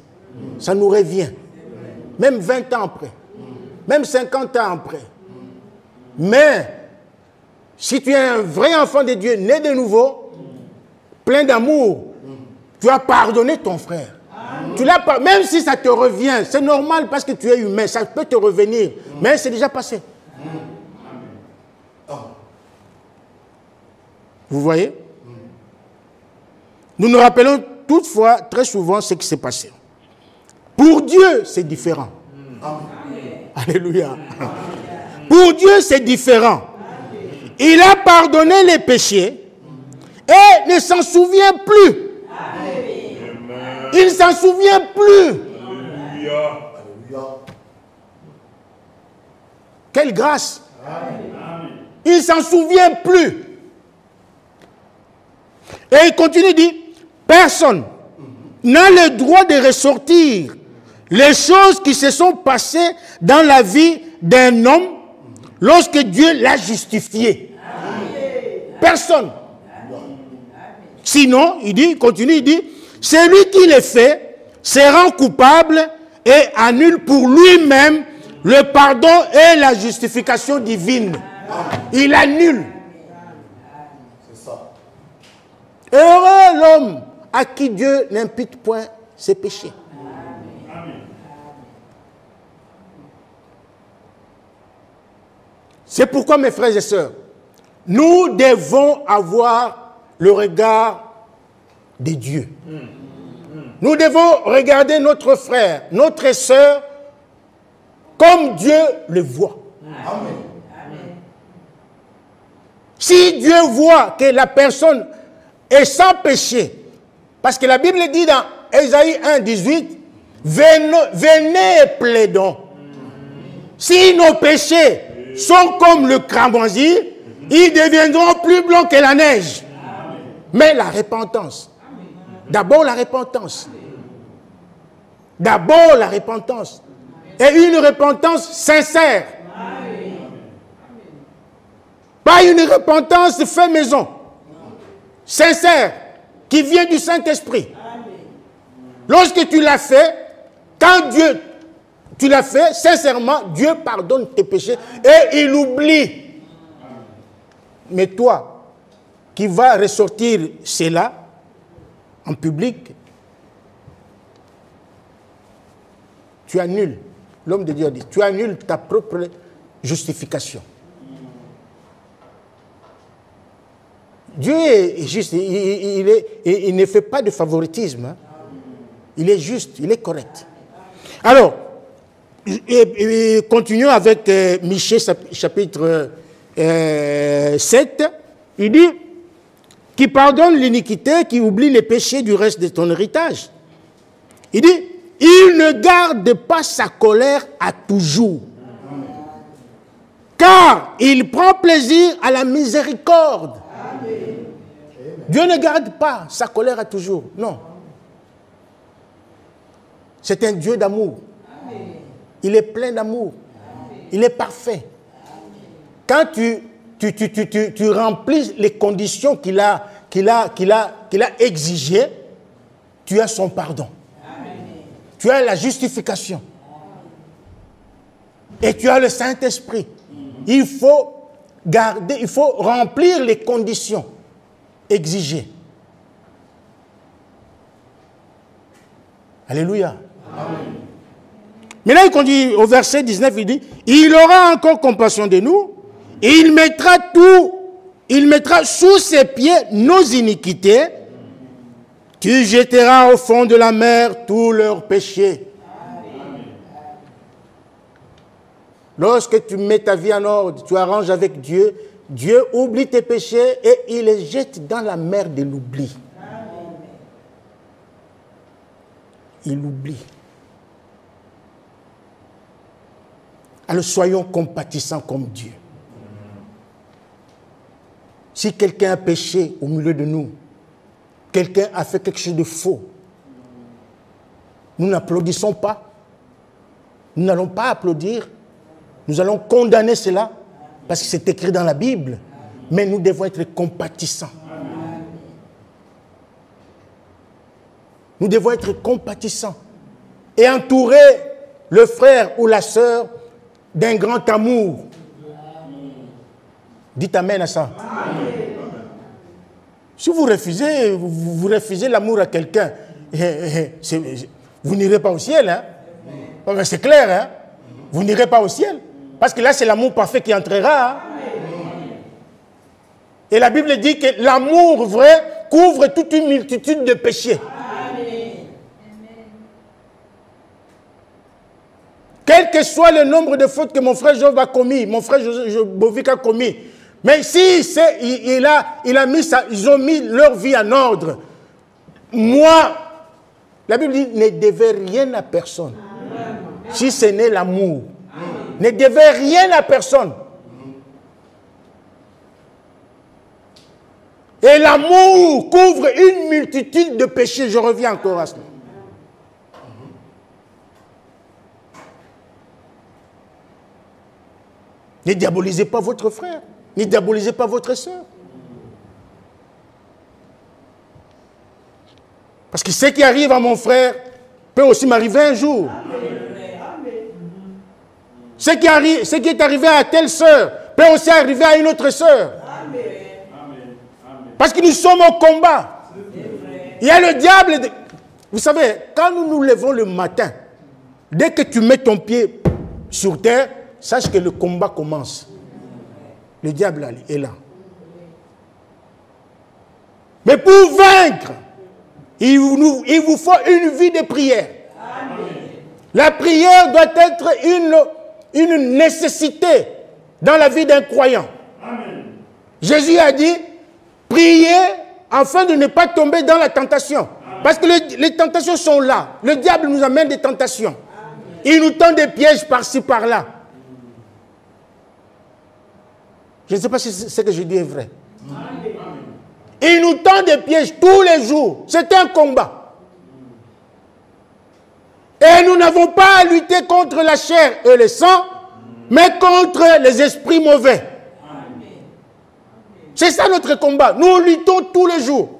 Ça nous revient. Même 20 ans après. Même 50 ans après. Mais, si tu es un vrai enfant de Dieu, né de nouveau, plein d'amour, tu as pardonné ton frère. Tu l'as pas, même si ça te revient, c'est normal parce que tu es humain, ça peut te revenir. Mais c'est déjà passé. Vous voyez? Nous nous rappelons toutefois très souvent ce qui s'est passé. Pour Dieu, c'est différent. Amen. Alléluia. Amen. Pour Dieu, c'est différent. Amen. Il a pardonné les péchés et ne s'en souvient plus. Amen. Il ne s'en souvient plus. Alléluia. Quelle grâce. Amen. Il ne s'en souvient plus. Et il continue, il dit, personne n'a le droit de ressortir les choses qui se sont passées dans la vie d'un homme lorsque Dieu l'a justifié. Amen. Personne. Sinon, il continue, il dit, celui qui les fait se rend coupable et annule pour lui-même le pardon et la justification divine. Il annule. C'est ça. Heureux l'homme à qui Dieu n'impute point ses péchés. C'est pourquoi, mes frères et sœurs, nous devons avoir le regard de Dieu. Nous devons regarder notre frère, notre sœur, comme Dieu le voit. Amen. Si Dieu voit que la personne est sans péché, parce que la Bible dit dans Ésaïe 1, 18, venez et plaidons. Si nos péchés sont comme le cramoisi, ils deviendront plus blancs que la neige. Mais la repentance, d'abord la repentance. D'abord la repentance. Et une repentance sincère. Pas une repentance fait maison. Sincère. Qui vient du Saint-Esprit. Lorsque tu l'as fait, quand tu l'as fait, sincèrement, Dieu pardonne tes péchés et il oublie. Mais toi, qui vas ressortir cela en public, tu annules, l'homme de Dieu a dit, tu annules ta propre justification. Dieu est juste, il ne fait pas de favoritisme. Hein. Il est juste, il est correct. Alors, continuons avec Michée chapitre 7. Il dit, qui pardonne l'iniquité, qui oublie les péchés du reste de ton héritage. Il dit, il ne garde pas sa colère à toujours. Car il prend plaisir à la miséricorde. Dieu ne garde pas sa colère à toujours. Non. C'est un Dieu d'amour. Il est plein d'amour. Il est parfait. Quand tu remplis les conditions qu'il a exigées, tu as son pardon. Tu as la justification. Et tu as le Saint-Esprit. Il faut remplir les conditions exigées. Alléluia. Amen. Mais là, il continue au verset 19, il dit, il aura encore compassion de nous, et il mettra sous ses pieds nos iniquités. Tu jetteras au fond de la mer tous leurs péchés. Amen. Lorsque tu mets ta vie en ordre, tu arranges avec Dieu, Dieu oublie tes péchés et il les jette dans la mer de l'oubli. Il oublie. Alors soyons compatissants comme Dieu. Si quelqu'un a péché au milieu de nous, quelqu'un a fait quelque chose de faux, nous n'applaudissons pas. Nous n'allons pas applaudir. Nous allons condamner cela parce que c'est écrit dans la Bible. Mais nous devons être compatissants. Nous devons être compatissants et entourer le frère ou la sœur d'un grand amour. Dites amen à ça. Amen. Si vous refusez l'amour à quelqu'un, vous n'irez pas au ciel. Hein? C'est clair, hein? Vous n'irez pas au ciel. Parce que là, c'est l'amour parfait qui entrera. Hein? Et la Bible dit que l'amour vrai couvre toute une multitude de péchés. Quel que soit le nombre de fautes que mon frère Job a commis, mon frère Bovic a commis, mais si ils ont mis leur vie en ordre, moi, la Bible dit, ne devez rien à personne. Si ce n'est l'amour. Ne devez rien à personne. Et l'amour couvre une multitude de péchés. Je reviens encore à cela. Ne diabolisez pas votre frère. Ne diabolisez pas votre soeur. Parce que ce qui arrive à mon frère peut aussi m'arriver un jour. Ce qui est arrivé à telle sœur peut aussi arriver à une autre sœur. Parce que nous sommes au combat. Il y a le diable. Vous savez, quand nous nous levons le matin, dès que tu mets ton pied sur terre, sache que le combat commence. Le diable est là. Mais pour vaincre, il vous faut une vie de prière. La prière doit être une nécessité dans la vie d'un croyant. Jésus a dit, priez afin de ne pas tomber dans la tentation. Parce que les tentations sont là. Le diable nous amène des tentations. Il nous tend des pièges par-ci, par-là. Je ne sais pas si ce que je dis est vrai. Il nous tend des pièges tous les jours. C'est un combat. Et nous n'avons pas à lutter contre la chair et le sang, mais contre les esprits mauvais. C'est ça notre combat. Nous luttons tous les jours.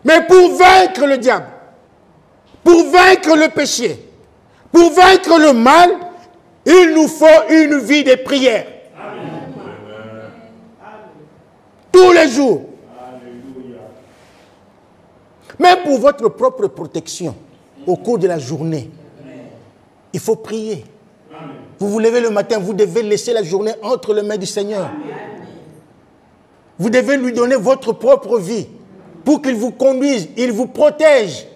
Mais pour vaincre le diable, pour vaincre le péché, pour vaincre le mal, il nous faut une vie de prière. Tous les jours. Même pour votre propre protection, au cours de la journée, il faut prier. Vous vous levez le matin, vous devez laisser la journée entre les mains du Seigneur. Vous devez lui donner votre propre vie pour qu'il vous conduise, il vous protège.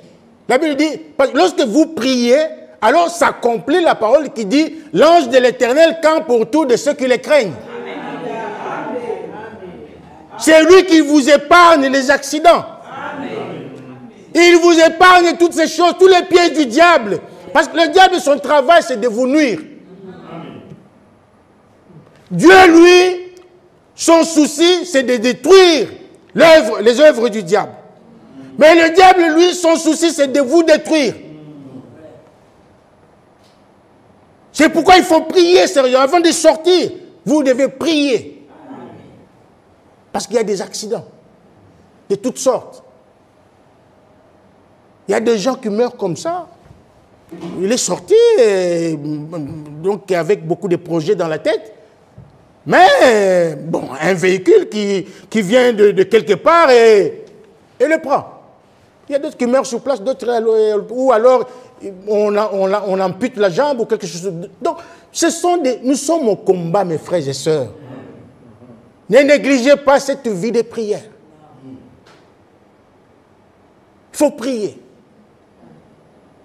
La Bible dit, lorsque vous priez, alors s'accomplit la parole qui dit « L'ange de l'Éternel campe autour de ceux qui les craignent ». C'est lui qui vous épargne les accidents. Il vous épargne toutes ces choses, tous les pièges du diable. Parce que le diable, son travail, c'est de vous nuire. Dieu, lui, son souci, c'est de détruire les œuvres du diable. Mais le diable, lui, son souci, c'est de vous détruire. C'est pourquoi il faut prier, sérieux. Avant de sortir, vous devez prier. Parce qu'il y a des accidents de toutes sortes. Il y a des gens qui meurent comme ça. Il est sorti, donc avec beaucoup de projets dans la tête. Mais, bon, un véhicule qui vient de quelque part et le prend. Il y a d'autres qui meurent sur place, d'autres, ou alors on ampute la jambe ou quelque chose. Donc, nous sommes au combat, mes frères et sœurs. Ne négligez pas cette vie de prière. Il faut prier.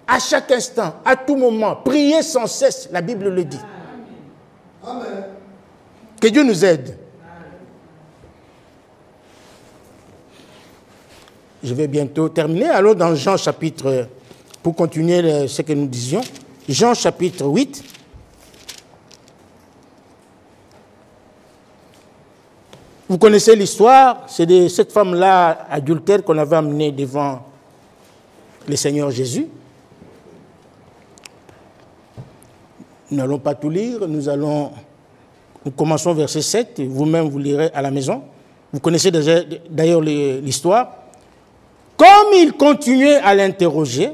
À chaque instant, à tout moment. Priez sans cesse, la Bible le dit. Amen. Que Dieu nous aide. Je vais bientôt terminer. Alors dans Jean chapitre, pour continuer ce que nous disions, Jean chapitre 8. Vous connaissez l'histoire, c'est de cette femme-là adultère qu'on avait amenée devant le Seigneur Jésus. Nous n'allons pas tout lire, nous commençons verset 7, vous-même vous lirez à la maison. Vous connaissez d'ailleurs l'histoire. Comme il continuait à l'interroger,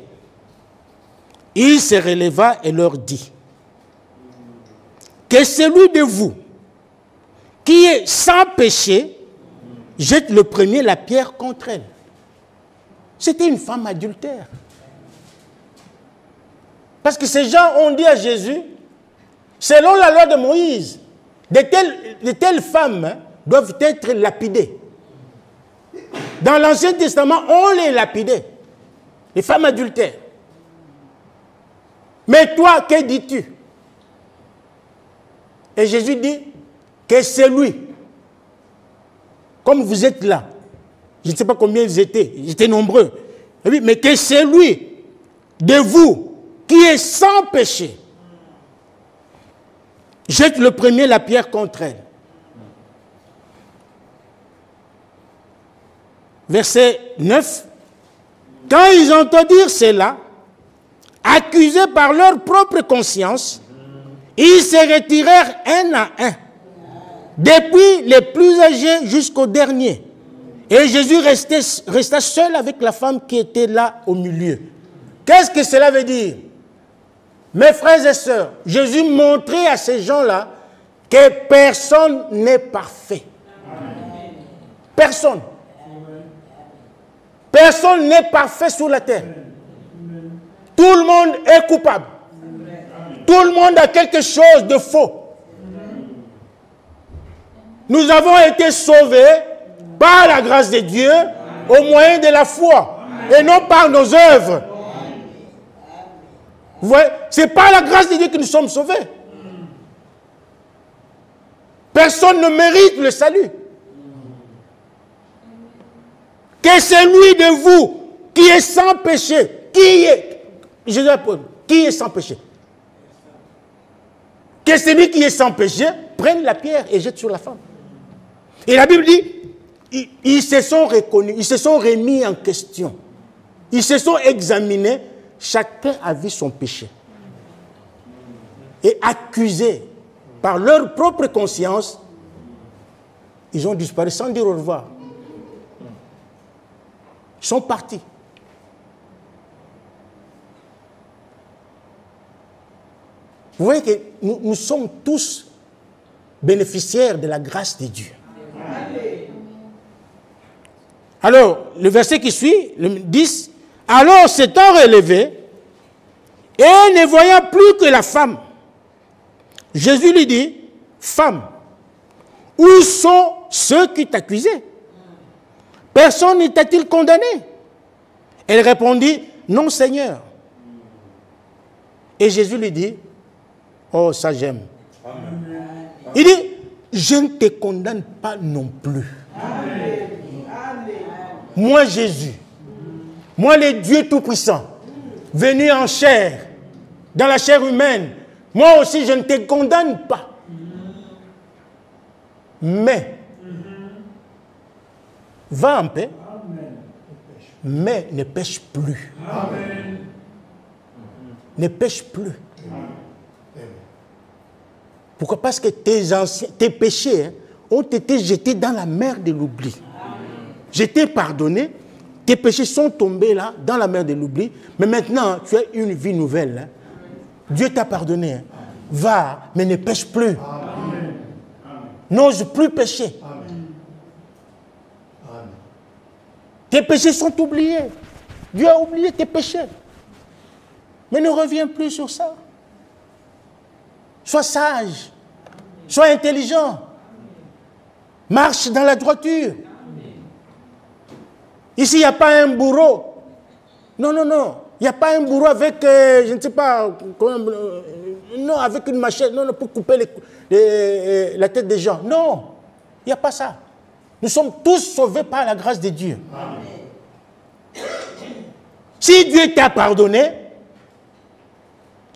il se releva et leur dit que celui de vous qui est sans péché jette le premier la pierre contre elle. C'était une femme adultère. Parce que ces gens ont dit à Jésus, selon la loi de Moïse, de telles femmes doivent être lapidées. Dans l'Ancien Testament, on les lapidait. Les femmes adultères. Mais toi, que dis-tu? Et Jésus dit que c'est lui. Comme vous êtes là. Je ne sais pas combien ils étaient nombreux. Mais que c'est lui de vous qui est sans péché. Jette le premier la pierre contre elle. Verset 9. Quand ils entendirent cela, accusés par leur propre conscience, ils se retirèrent un à un, depuis les plus âgés jusqu'au dernier. Et Jésus resta seul avec la femme qui était là au milieu. Qu'est-ce que cela veut dire? Mes frères et sœurs, Jésus montrait à ces gens-là que personne n'est parfait. Personne. Personne n'est parfait sur la terre. Tout le monde est coupable. Tout le monde a quelque chose de faux. Nous avons été sauvés par la grâce de Dieu au moyen de la foi et non par nos œuvres. Vous voyez, c'est par la grâce de Dieu que nous sommes sauvés. Personne ne mérite le salut. Que celui de vous qui est sans péché, qui est sans péché? Que celui qui est sans péché prenne la pierre et jette sur la femme. Et la Bible dit, ils se sont reconnus, ils se sont remis en question. Ils se sont examinés, chacun a vu son péché. Et accusés par leur propre conscience, ils ont disparu sans dire au revoir. Ils sont partis. Vous voyez que nous sommes tous bénéficiaires de la grâce de Dieu. Alors, le verset qui suit, le 10, « Alors s'étant relevé, et ne voyant plus que la femme, Jésus lui dit, « Femme, où sont ceux qui t'accusaient? Personne ne t'a-t-il condamné? » Elle répondit, « Non, Seigneur. » Et Jésus lui dit, « Oh, ça j'aime. » Il dit, « Je ne te condamne pas non plus. » Moi, Jésus, moi, le Dieu Tout-Puissant, venu en chair, dans la chair humaine, moi aussi, je ne te condamne pas. Mais, va en paix, mais ne pêche plus. Ne pêche plus. Pourquoi? Parce que tes péchés ont été jetés dans la mer de l'oubli. Je t'ai pardonné, tes péchés sont tombés là, dans la mer de l'oubli, mais maintenant, tu as une vie nouvelle. Hein. Dieu t'a pardonné. Hein. Va, mais ne pêche plus. N'ose plus pécher. Tes péchés sont oubliés. Dieu a oublié tes péchés. Mais ne reviens plus sur ça. Sois sage. Sois intelligent. Marche dans la droiture. Ici, il n'y a pas un bourreau. Non, non, non. Il n'y a pas un bourreau avec, je ne sais pas, non, avec une machette, non, non, pour couper la tête des gens. Non, il n'y a pas ça. Nous sommes tous sauvés par la grâce de Dieu. Amen. Si Dieu t'a pardonné,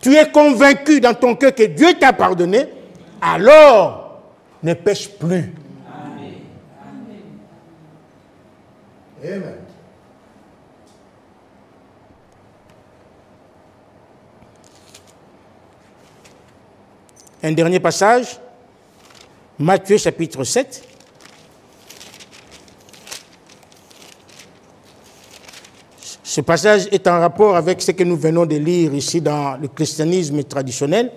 tu es convaincu dans ton cœur que Dieu t'a pardonné, alors ne pêche plus. Amen. Amen. Un dernier passage, Matthieu chapitre 7. Ce passage est en rapport avec ce que nous venons de lire ici dans le christianisme traditionnel.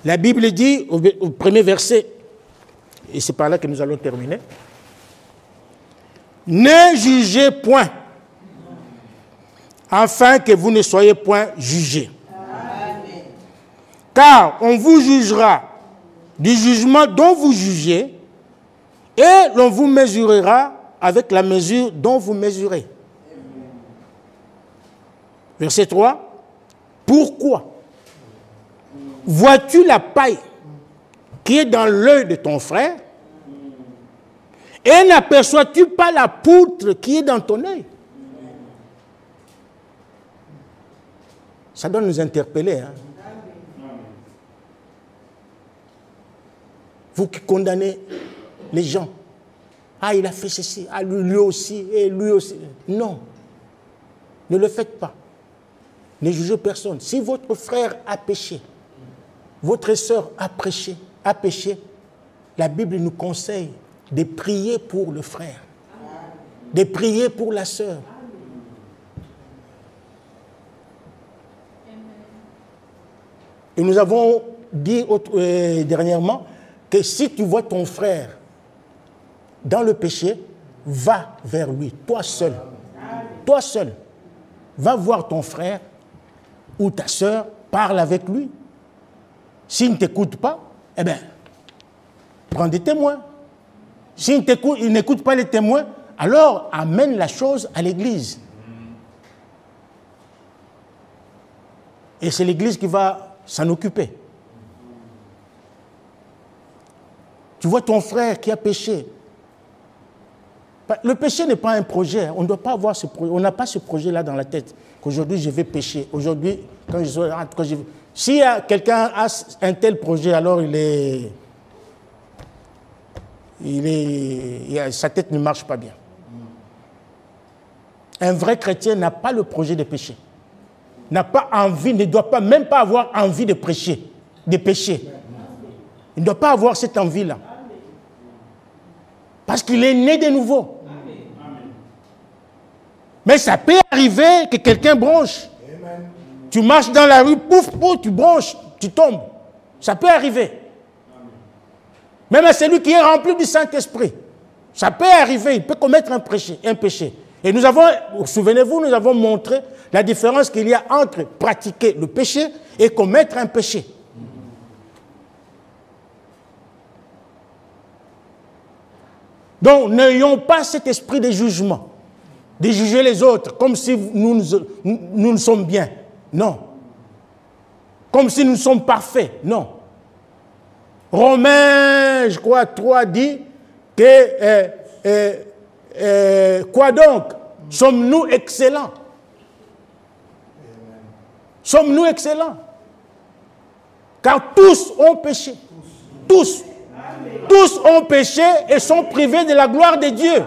La Bible dit au premier verset, et c'est par là que nous allons terminer, « Ne jugez point, afin que vous ne soyez point jugés. Car on vous jugera du jugement dont vous jugez, et l'on vous mesurera avec la mesure dont vous mesurez. » Verset 3. « Pourquoi vois-tu la paille qui est dans l'œil de ton frère, et n'aperçois-tu pas la poutre qui est dans ton œil? » Ça doit nous interpeller. Hein? Vous qui condamnez les gens. Ah, il a fait ceci. Ah, lui aussi. Et lui aussi. Non. Ne le faites pas. Ne jugez personne. Si votre frère a péché, votre sœur a péché, la Bible nous conseille de prier pour le frère, de prier pour la sœur. Et nous avons dit dernièrement que si tu vois ton frère dans le péché, va vers lui, toi seul. Toi seul. Va voir ton frère ou ta sœur, parle avec lui. S'il ne t'écoute pas, eh bien, prends des témoins. S'il n'écoute pas les témoins, alors amène la chose à l'église. Et c'est l'église qui va s'en occuper. Tu vois ton frère qui a péché. Le péché n'est pas un projet. On ne doit pas avoir ce projet. On n'a pas ce projet-là dans la tête. Qu'aujourd'hui, je vais pécher. Aujourd'hui, si quelqu'un a un tel projet, alors sa tête ne marche pas bien. Un vrai chrétien n'a pas le projet de pécher. N'a pas envie, ne doit pas, même pas avoir envie de prêcher, de pécher. Il ne doit pas avoir cette envie-là. Parce qu'il est né de nouveau. Mais ça peut arriver que quelqu'un bronche. Tu marches dans la rue, pouf, pouf, tu bronches, tu tombes. Ça peut arriver. Même à celui qui est rempli du Saint-Esprit. Ça peut arriver, il peut commettre un péché. Et nous avons, souvenez-vous, nous avons montré la différence qu'il y a entre pratiquer le péché et commettre un péché. Donc, n'ayons pas cet esprit de jugement, de juger les autres comme si nous sommes bien. Non. Comme si nous sommes parfaits. Non. Romains, je crois, 3 dit que quoi donc? Sommes-nous excellents? Sommes-nous excellents? Car tous ont péché. Tous. Tous ont péché et sont privés de la gloire de Dieu.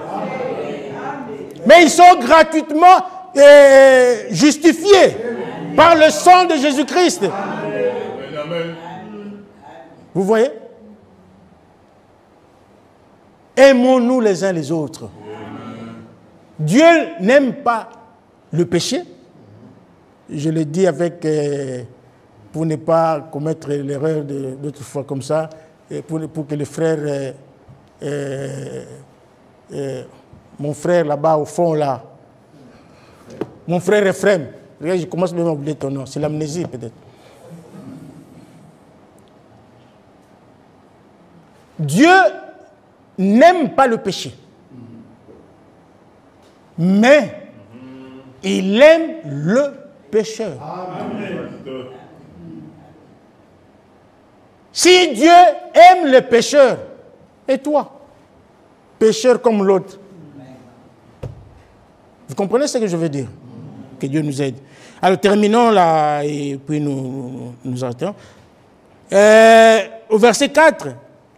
Mais ils sont gratuitement justifiés par le sang de Jésus-Christ. Vous voyez? Aimons-nous les uns les autres. Dieu n'aime pas le péché. Je le dis avec, pour ne pas commettre l'erreur d'autres fois comme ça, et pour que le frère, mon frère là-bas au fond là, mon frère Ephraim, je commence même à oublier ton nom, c'est l'amnésie peut-être. Dieu n'aime pas le péché, mais il aime le pécheur. Amen. Si Dieu aime le pécheur, et toi, pécheur comme l'autre, vous comprenez ce que je veux dire? Que Dieu nous aide. Alors terminons là, et puis nous arrêtons. Au verset 4,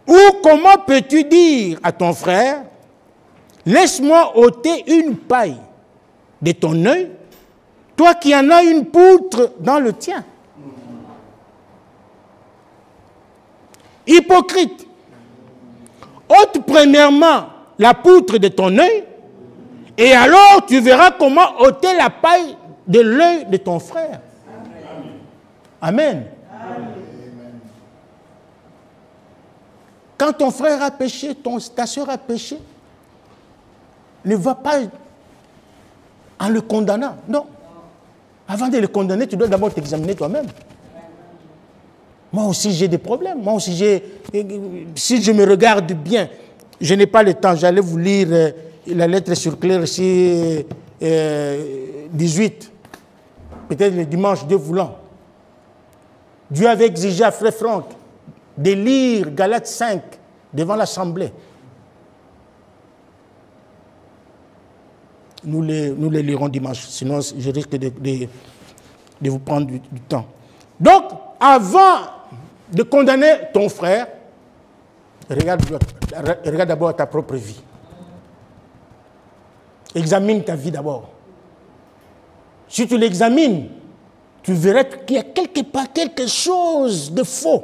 ou comment peux-tu dire à ton frère, laisse-moi ôter une paille de ton œil, toi qui en as une poutre dans le tien? Hypocrite, ôte premièrement la poutre de ton œil, et alors tu verras comment ôter la paille de l'œil de ton frère. Amen. Amen. Quand ton frère a péché, ta soeur a péché, ne va pas en le condamnant. Non. Avant de le condamner, tu dois d'abord t'examiner toi-même. Moi aussi, j'ai des problèmes. Moi aussi, si je me regarde bien, je n'ai pas le temps. J'allais vous lire la lettre sur Claire ici, 18. Peut-être le dimanche, Dieu voulant. Dieu avait exigé à Frère Franck de lire Galates 5 devant l'Assemblée. Nous les lirons dimanche, sinon je risque de vous prendre du temps. Donc, avant de condamner ton frère, regarde d'abord ta propre vie. Examine ta vie d'abord. Si tu l'examines, tu verras qu'il y a quelque part quelque chose de faux.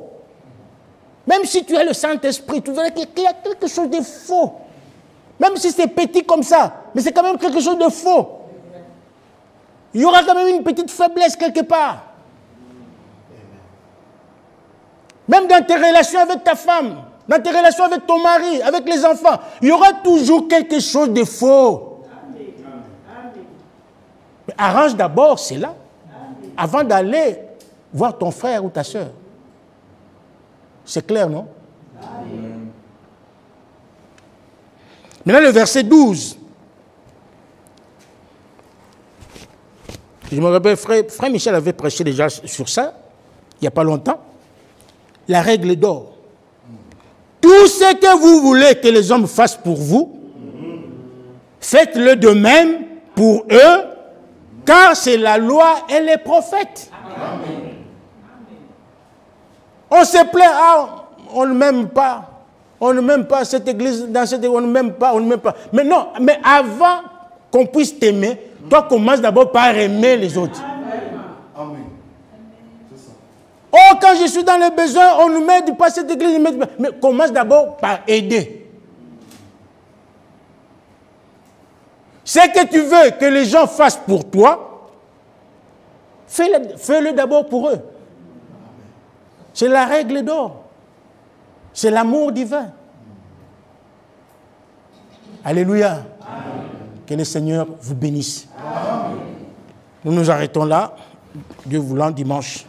Même si tu as le Saint-Esprit, tu verras qu'il y a quelque chose de faux. Même si c'est petit comme ça, mais c'est quand même quelque chose de faux. Il y aura quand même une petite faiblesse quelque part. Même dans tes relations avec ta femme, dans tes relations avec ton mari, avec les enfants, il y aura toujours quelque chose de faux. Mais arrange d'abord cela avant d'aller voir ton frère ou ta soeur. C'est clair, non? Maintenant, le verset 12. Je me rappelle, frère Michel avait prêché déjà sur ça, il n'y a pas longtemps. La règle d'or. Tout ce que vous voulez que les hommes fassent pour vous, faites-le de même pour eux, car c'est la loi et les prophètes. Amen. On se plaint, on ne m'aime pas. On ne m'aime pas cette église, dans cette église, on ne m'aime pas, on ne m'aime pas. Mais non, mais avant qu'on puisse t'aimer, toi commence d'abord par aimer les autres. Amen. Oh, quand je suis dans les besoins, on ne m'aide pas cette église, mais commence d'abord par aider. Ce que tu veux que les gens fassent pour toi, fais-le d'abord pour eux. C'est la règle d'or. C'est l'amour divin. Alléluia. Amen. Que le Seigneur vous bénisse. Amen. Nous nous arrêtons là, Dieu voulant, dimanche.